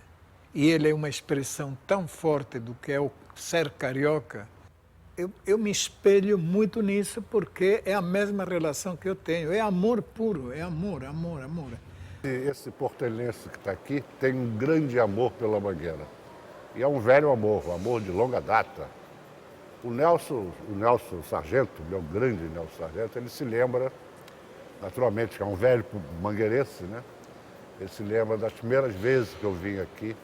e ele é uma expressão tão forte do que é o ser carioca. Eu me espelho muito nisso porque é a mesma relação que eu tenho. É amor puro, é amor, amor, amor. Esse portelense que está aqui tem um grande amor pela Mangueira. E é um velho amor, um amor de longa data. O Nelson Sargento, meu grande Nelson Sargento, ele se lembra, naturalmente, que é um velho mangueirense, né? Ele se lembra das primeiras vezes que eu vim aqui,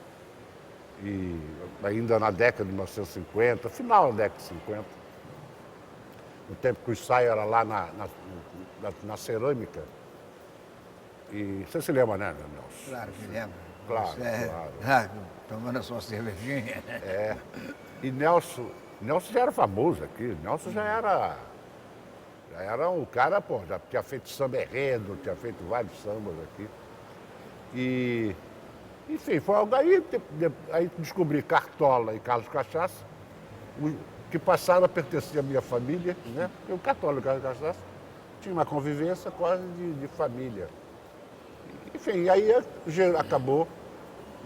e ainda na década de 1950, final da década de 50, no tempo que o ensaio era lá na cerâmica. E você se lembra, né, Nelson? Claro que lembro. Claro, claro. Tomando a sua cervejinha. E Nelson já era famoso aqui. Nelson já era um cara, pô, já tinha feito samba enredo, tinha feito vários sambas aqui. E, enfim, foi algo aí descobri Cartola e Carlos Cachaça, que passaram a pertencer à minha família, né? E o Cartola e o Carlos Cachaça tinha uma convivência quase de família. Enfim, aí acabou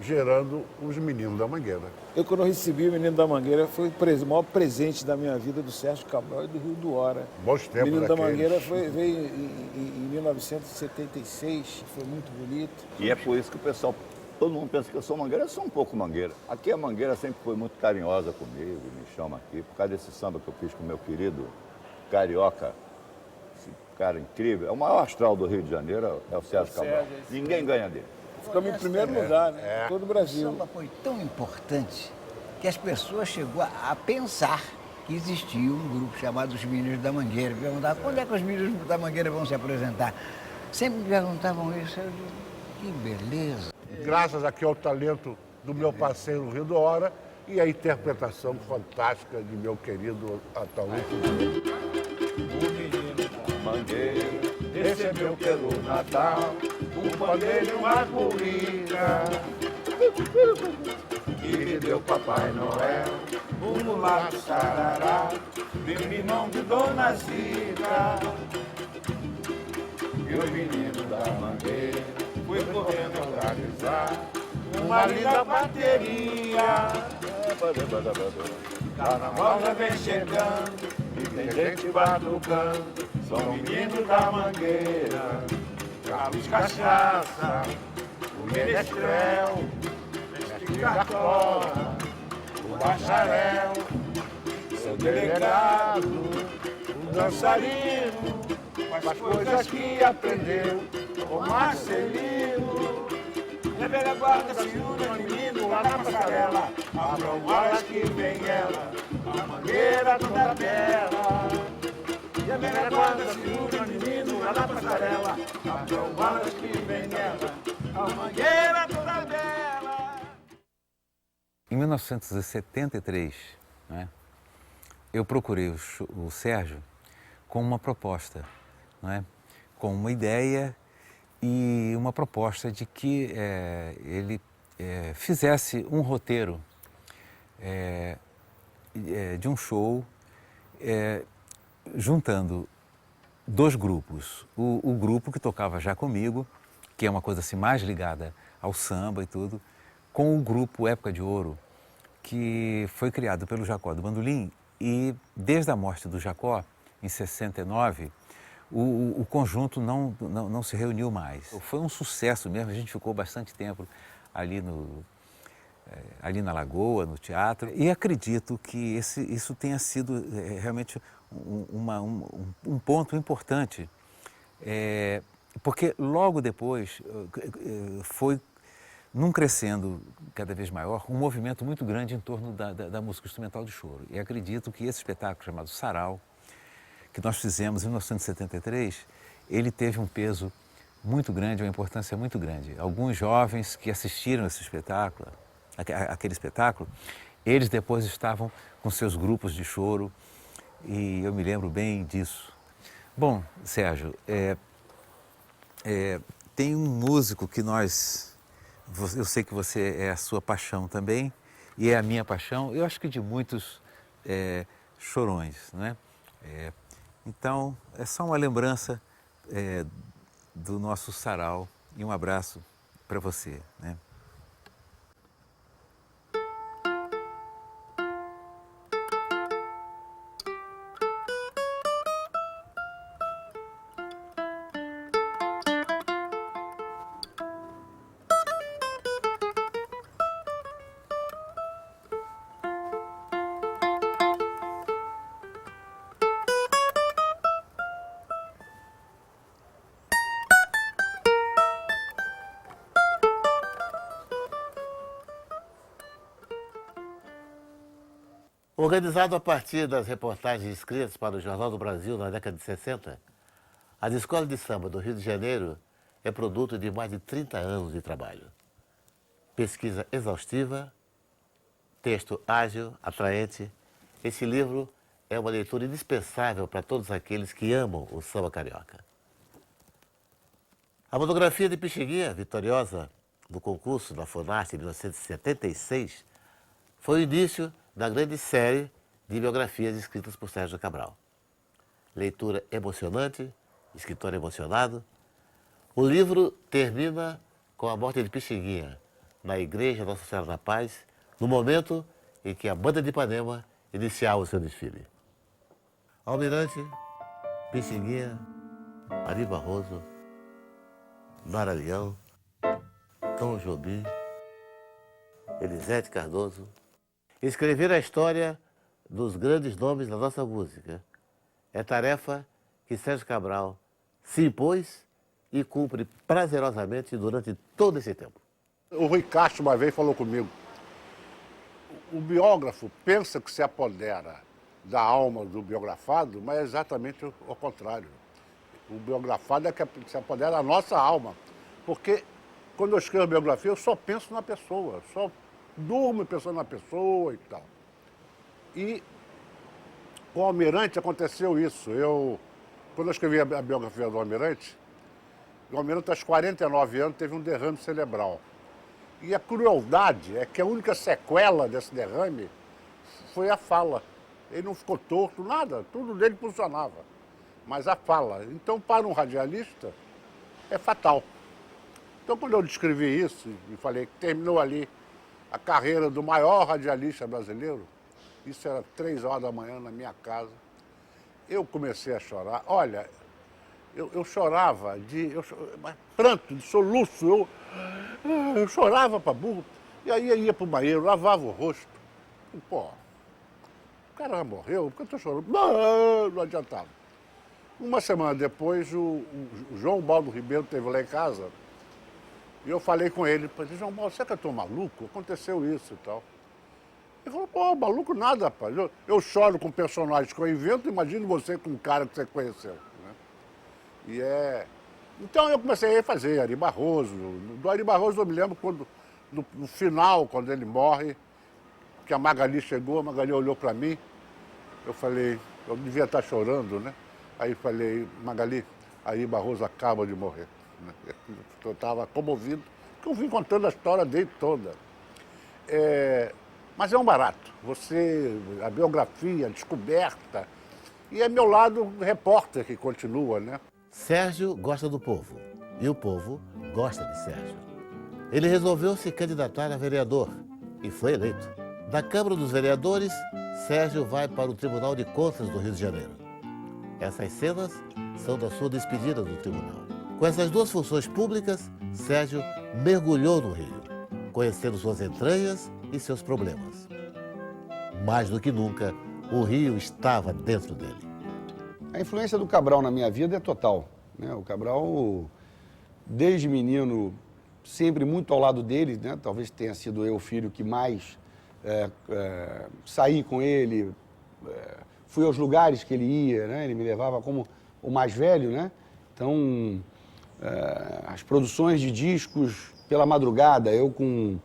gerando os Meninos da Mangueira. Eu, quando eu recebi o Menino da Mangueira, foi o maior presente da minha vida do Sérgio Cabral e do Rio do Hora. Bons tempos. O Menino daqueles. da Mangueira veio em 1976, foi muito bonito. E é por isso que o pessoal, todo mundo pensa que eu sou mangueira, eu sou um pouco mangueira. Aqui a Mangueira sempre foi muito carinhosa comigo, me chama aqui, por causa desse samba que eu fiz com o meu querido Carioca, esse cara incrível. É o maior astral do Rio de Janeiro, é o Sérgio Cabral. Ninguém ganha dele. Ficamos em primeiro lugar, né? Todo o Brasil. O samba foi tão importante que as pessoas chegou a pensar que existia um grupo chamado os Meninos da Mangueira. Perguntavam, quando é que os Meninos da Mangueira vão se apresentar? Sempre me perguntavam isso, eu digo, que beleza. Graças aqui ao talento do meu parceiro Rio do Hora e a interpretação fantástica de meu querido Ataúfo. O menino da Mangueira recebeu pelo Natal um pandeiro e uma corrida. E lhe deu Papai Noel um mulato sarará, meu irmão de Dona Zita. E o menino da Mangueira foi correndo organizar uma linda bateria. Carnaval já vem chegando e tem gente batucando. São meninos da Mangueira, Carlos Cachaça, o Menestrel, Mestre Cartola, o Bacharel, seu delegado, o dançarino, com as coisas que aprendeu com Marcelino. E a velha guarda se une ao menino lá na passarela, abram horas que vem ela, a Mangueira toda bela. E a velha guarda se une ao menino lá na passarela, abram horas que vem ela, a Mangueira toda bela. Em 1973, né, eu procurei o Sérgio com uma proposta, né, com uma ideia e uma proposta de que ele fizesse um roteiro de um show juntando dois grupos. O grupo que tocava já comigo, que é uma coisa assim mais ligada ao samba e tudo, com o grupo Época de Ouro, que foi criado pelo Jacó do Bandolim e desde a morte do Jacó, em 69, o conjunto não se reuniu mais. Foi um sucesso mesmo, a gente ficou bastante tempo ali na Lagoa, no teatro, e acredito que isso tenha sido realmente um ponto importante, porque logo depois foi, num crescendo cada vez maior, um movimento muito grande em torno da música instrumental de choro. E acredito que esse espetáculo chamado Sarau, que nós fizemos em 1973, ele teve um peso muito grande, uma importância muito grande. Alguns jovens que assistiram esse espetáculo, aquele espetáculo, eles depois estavam com seus grupos de choro e eu me lembro bem disso. Bom, Sérgio, tem um músico que eu sei que você é a sua paixão também e é a minha paixão, eu acho que de muitos chorões, não é? Então, é só uma lembrança do nosso sarau e um abraço para você, né? Organizado a partir das reportagens escritas para o Jornal do Brasil na década de 60, a Escola de Samba do Rio de Janeiro é produto de mais de 30 anos de trabalho. Pesquisa exaustiva, texto ágil, atraente, esse livro é uma leitura indispensável para todos aqueles que amam o samba carioca. A monografia de Pixinguinha, vitoriosa no concurso da FUNARTE em 1976, foi o início da grande série de biografias escritas por Sérgio Cabral. Leitura emocionante, escritor emocionado. O livro termina com a morte de Pixinguinha na Igreja Nossa Senhora da Paz, no momento em que a Banda de Ipanema iniciava o seu desfile. Almirante, Pixinguinha, Ari Barroso, Nara Leão, Tom Jobim, Elisete Cardoso. Escrever a história dos grandes nomes da nossa música é tarefa que Sérgio Cabral se impôs e cumpre prazerosamente durante todo esse tempo. O Rui Castro uma vez falou comigo, o biógrafo pensa que se apodera da alma do biografado, mas é exatamente o contrário. O biografado é que se apodera da nossa alma. Porque quando eu escrevo biografia, eu só penso na pessoa, só durmo pensando na pessoa e tal. E com o Almirante aconteceu isso. Quando eu escrevi a biografia do Almirante, o Almirante, aos 49 anos, teve um derrame cerebral. E a crueldade é que a única sequela desse derrame foi a fala. Ele não ficou torto, nada, tudo dele funcionava. Mas a fala. Então, para um radialista, é fatal. Então, quando eu descrevi isso e falei que terminou ali a carreira do maior radialista brasileiro, isso era 3 horas da manhã na minha casa, eu comecei a chorar. Olha, eu chorava pranto, de soluço, eu chorava para burro. E aí eu ia para o banheiro, lavava o rosto. E, pô, o cara morreu, por que eu estou chorando? Não adiantava. Uma semana depois, o João Baldo Ribeiro esteve lá em casa e eu falei com ele, falei, João Baldo, será que eu estou maluco? Aconteceu isso e tal. Ele falou, pô, maluco nada, rapaz. Eu choro com personagens que eu invento, imagine você com um cara que você conheceu. Né? Então eu comecei a fazer Ari Barroso. Do Ari Barroso eu me lembro quando, no final, quando ele morre, que a Magali chegou, a Magali olhou para mim, eu falei, eu devia estar chorando, né? Aí falei, Magali, Ari Barroso acaba de morrer. Eu estava comovido, porque eu vim contando a história dele toda. Mas é um barato. A biografia, a descoberta. E é meu lado repórter que continua, né? Sérgio gosta do povo e o povo gosta de Sérgio. Ele resolveu se candidatar a vereador e foi eleito. Da Câmara dos Vereadores, Sérgio vai para o Tribunal de Contas do Rio de Janeiro. Essas cenas são da sua despedida do tribunal. Com essas duas funções públicas, Sérgio mergulhou no Rio, conhecendo suas entranhas e seus problemas. Mais do que nunca, o Rio estava dentro dele. A influência do Cabral na minha vida é total, né? O Cabral, desde menino, sempre muito ao lado dele, né? Talvez tenha sido eu o filho que mais saí com ele, fui aos lugares que ele ia, né? Ele me levava como o mais velho, né? Então, as produções de discos pela madrugada, eu com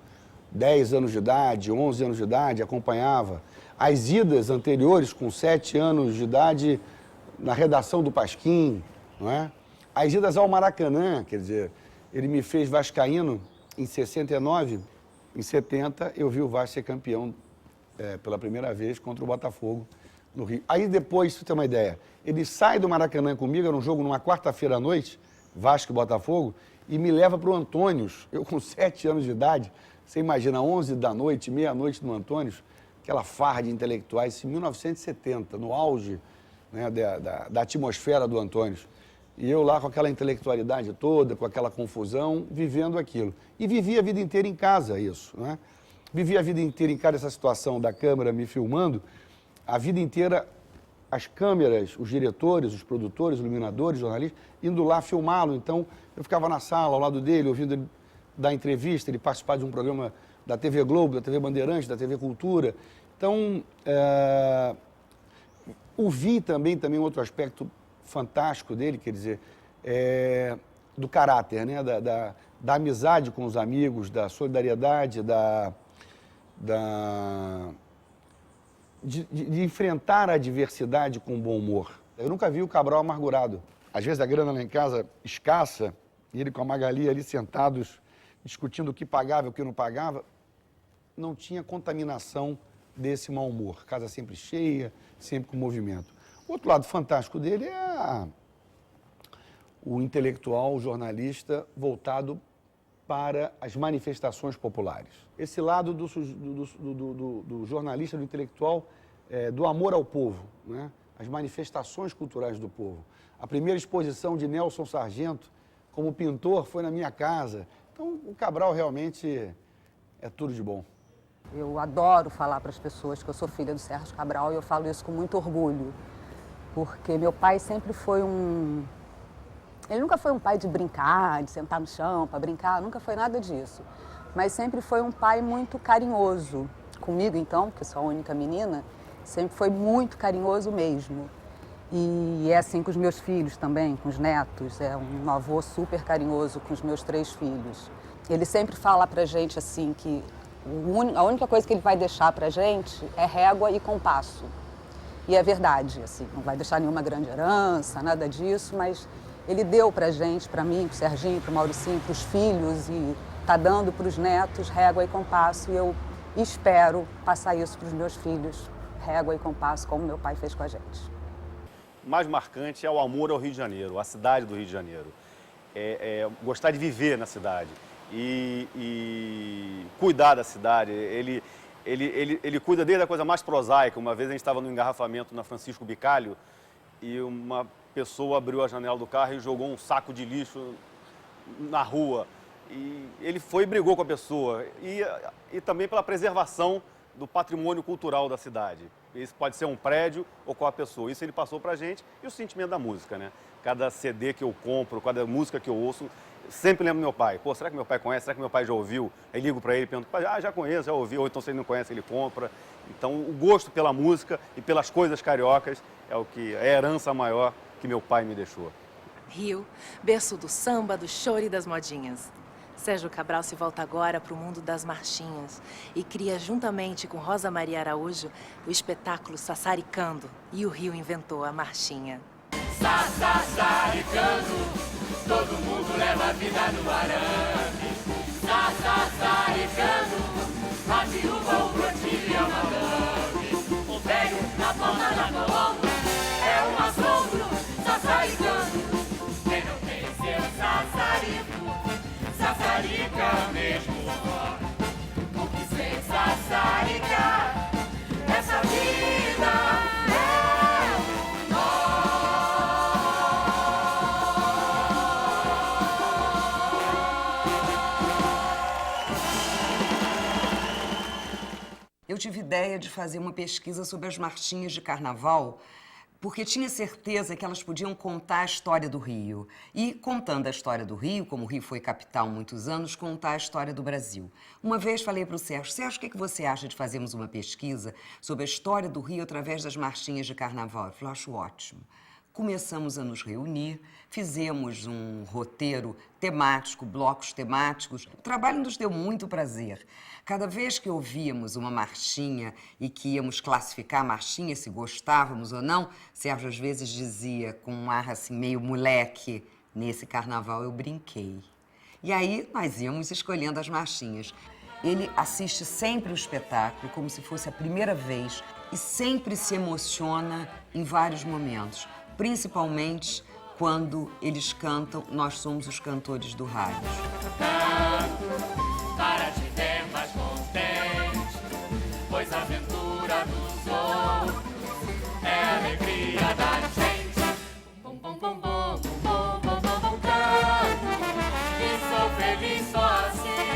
10 anos de idade, 11 anos de idade, acompanhava. As idas anteriores, com 7 anos de idade, na redação do Pasquim, não é? As idas ao Maracanã, quer dizer, ele me fez vascaíno em 69, em 70 eu vi o Vasco ser campeão pela primeira vez contra o Botafogo no Rio. Aí depois, pra você ter uma ideia, ele sai do Maracanã comigo, era um jogo numa quarta-feira à noite, Vasco e Botafogo, e me leva para o Antônios, eu com 7 anos de idade, você imagina, 11 da noite, meia-noite no Antônios, aquela farra de intelectuais, em 1970, no auge, né, da atmosfera do Antônios. E eu lá com aquela intelectualidade toda, com aquela confusão, vivendo aquilo. E vivi a vida inteira em casa isso, né? Vivi a vida inteira em casa essa situação da câmera me filmando, a vida inteira as câmeras, os diretores, os produtores, os iluminadores, jornalistas, indo lá filmá-lo. Então, eu ficava na sala, ao lado dele, ouvindo ele dar entrevista, ele participar de um programa da TV Globo, da TV Bandeirantes, da TV Cultura. Então, ouvi também um outro aspecto fantástico dele, quer dizer, do caráter, né? Da amizade com os amigos, da solidariedade, de enfrentar a adversidade com bom humor. Eu nunca vi o Cabral amargurado. Às vezes a grana lá em casa escassa, e ele com a Magali ali sentados, discutindo o que pagava e o que não pagava, não tinha contaminação desse mau humor. Casa sempre cheia, sempre com movimento. O outro lado fantástico dele é o intelectual, o jornalista voltado para as manifestações populares. Esse lado do jornalista, do intelectual, do amor ao povo, né? As manifestações culturais do povo. A primeira exposição de Nelson Sargento como pintor foi na minha casa. Então, o Cabral realmente é tudo de bom. Eu adoro falar para as pessoas que eu sou filha do Sérgio Cabral e eu falo isso com muito orgulho, porque meu pai sempre foi Ele nunca foi um pai de brincar, de sentar no chão para brincar, nunca foi nada disso. Mas sempre foi um pai muito carinhoso. comigo então, porque sou a única menina, sempre foi muito carinhoso mesmo. E é assim com os meus filhos também, com os netos. É um avô super carinhoso com os meus 3 filhos. Ele sempre fala pra gente assim que a única coisa que ele vai deixar pra gente é régua e compasso. E é verdade, assim, não vai deixar nenhuma grande herança, nada disso, mas ele deu pra gente, pra mim, pro Serginho, pro Mauricinho, pros filhos e tá dando pros netos régua e compasso. E eu espero passar isso pros meus filhos, régua e compasso, como meu pai fez com a gente. O mais marcante é o amor ao Rio de Janeiro, a cidade do Rio de Janeiro. Gostar de viver na cidade e cuidar da cidade. Ele cuida desde a coisa mais prosaica. Uma vez a gente estava no engarrafamento na Francisco Bicalho e uma pessoa abriu a janela do carro e jogou um saco de lixo na rua. E ele foi e brigou com a pessoa. E também pela preservação do patrimônio cultural da cidade. Isso pode ser um prédio ou com a pessoa. Isso ele passou pra gente e o sentimento da música, né? Cada CD que eu compro, cada música que eu ouço, sempre lembro do meu pai. Pô, será que meu pai conhece? Será que meu pai já ouviu? Aí ligo pra ele e pergunto, pai, já conheço, já ouvi. Ou então se ele não conhece, ele compra. Então o gosto pela música e pelas coisas cariocas é a herança maior que meu pai me deixou. Rio, berço do samba, do choro e das modinhas. Sérgio Cabral se volta agora para o mundo das marchinhas e cria, juntamente com Rosa Maria Araújo, o espetáculo Sassaricando. E o Rio inventou a marchinha. Sassaricando, todo mundo leva a vida no arame. Sassaricando, a viúva, o brotilho e a madame. O velho na palma da mão é um assombro. Sassaricando, quem não tem seu sassarico, sassarica mesmo. Porque sem sassarica, essa vida é nó. Eu tive ideia de fazer uma pesquisa sobre as marchinhas de carnaval, porque tinha certeza que elas podiam contar a história do Rio. E, contando a história do Rio, como o Rio foi capital há muitos anos, contar a história do Brasil. Uma vez falei para o Sérgio, Sérgio, o que você acha de fazermos uma pesquisa sobre a história do Rio através das marchinhas de carnaval? Ele falou, acho ótimo. Começamos a nos reunir, fizemos um roteiro temático, blocos temáticos. O trabalho nos deu muito prazer. Cada vez que ouvíamos uma marchinha e que íamos classificar a marchinha, se gostávamos ou não, Sérgio às vezes dizia com um ar assim meio moleque, nesse carnaval eu brinquei. E aí nós íamos escolhendo as marchinhas. Ele assiste sempre o espetáculo como se fosse a primeira vez e sempre se emociona em vários momentos. Principalmente quando eles cantam Nós Somos os Cantores do Rádio. Canto para te ver mais contente, pois a aventura dos outros é a alegria da gente. Bom, bom, bom, bom, bom, bom, bom, bom, canto e sou feliz só assim.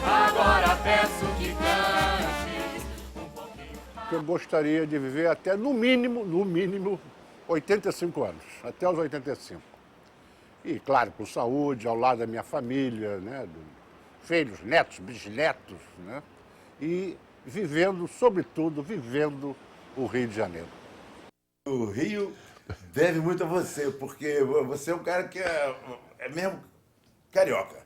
Agora peço que cantes um pouquinho mais. Eu gostaria de viver até, no mínimo, 85 anos, até os 85. E, claro, com saúde, ao lado da minha família, né? Filhos, netos, bisnetos, né? E vivendo, sobretudo, vivendo o Rio de Janeiro. O Rio deve muito a você, porque você é um cara que é mesmo carioca.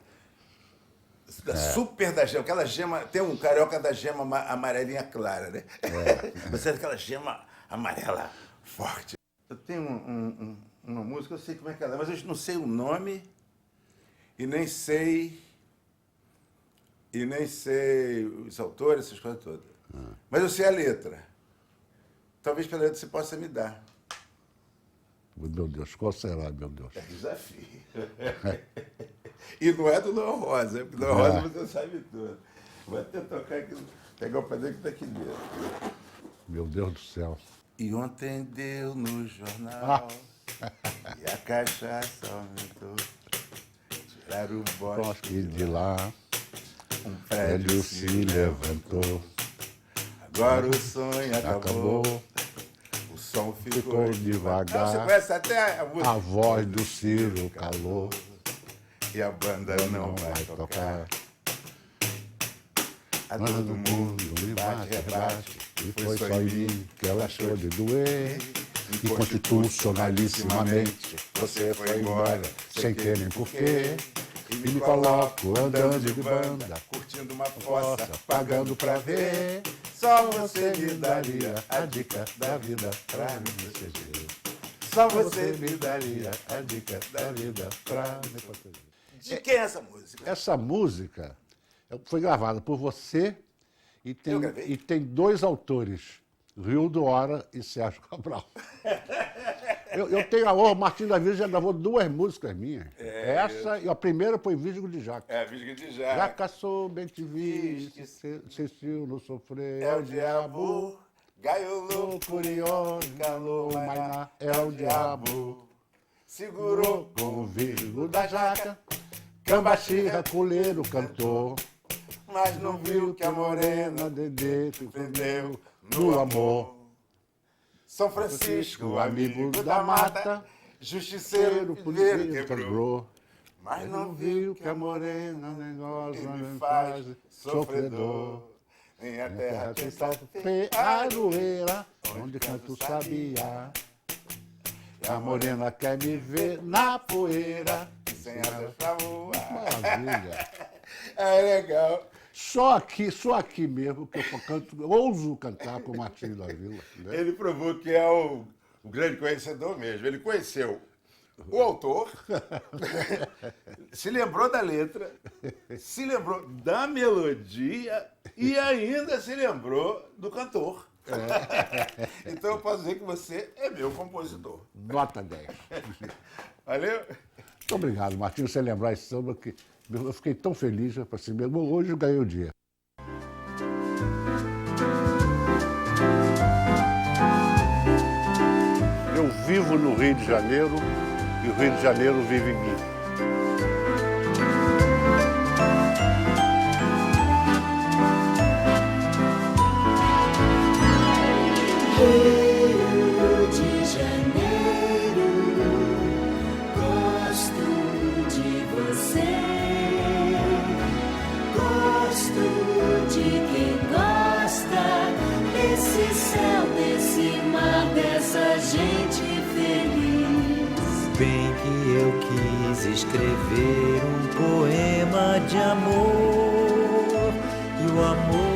Super da gema, aquela gema, tem um carioca da gema amarelinha clara, né? Você é daquela gema amarela forte. Eu tenho uma música, eu sei como é que ela é, mas eu não sei o nome e nem sei os autores, essas coisas todas. Mas eu sei a letra. Talvez pela letra você possa me dar. Meu Deus, qual será, meu Deus? É desafio. E não é do Noel Rosa, porque do Noel Rosa você sabe tudo. Vou até tocar aqui, pegar o padrão que está aqui dentro. Meu Deus do céu. E ontem deu no jornal e a cachaça aumentou. Tiraram o bosque de lá, um prédio se levantou. Agora o sonho acabou. O som ficou devagar. Você conhece até a música? A voz do Ciro calou. E a banda não vai tocar. a todo mundo me bate, rebate. E foi só em mim que ela achou de doer. Inconstitucionalissimamente, você foi embora, sem ter nem porquê. E me coloco andando de banda, curtindo uma fossa, pagando pra ver. Só você me daria a dica da vida pra me proteger. Só você me daria a dica da vida pra me proteger. De quem é essa música? Essa música foi gravada por você e tem dois autores, Rildo Hora e Sérgio Cabral. Eu tenho a honra, Martim da Vila já gravou duas músicas minhas. Essa e a primeira foi Vídeo de Jaca. Vídeo de Jaca. Jaca sou, bem te viste, Cecil não sofreu. É o diabo, gaiolou, curió, calou, mainá, é o diabo. Segurou com o vídeo da jaca, cambachirra, coleiro, cantor. Mas não viu que a morena Dedê se prendeu no amor. São Francisco, amigo da mata, justiceiro, polícia quebrou. Mas não viu que a morena negosa me faz sofredor. Em a terra tem salto, aroeira, onde canto sabia. A morena quer me ver na poeira, sem asas pra voar. Maravilha. É legal. Só aqui mesmo que eu ouso cantar com o Martim da Vila. Né? Ele provou que é o grande conhecedor mesmo. Ele conheceu o autor, se lembrou da letra, se lembrou da melodia e ainda se lembrou do cantor. Então eu posso dizer que você é meu compositor. Nota 10. Valeu? Muito obrigado, Martim, você lembrar esse samba que eu fiquei tão feliz para si mesmo. Hoje eu ganhei o dia. Eu vivo no Rio de Janeiro e o Rio de Janeiro vive em mim. Rio de Janeiro, gosto de você, gosto de quem gosta desse céu, desse mar, dessa gente feliz. Bem que eu quis escrever um poema de amor, e o amor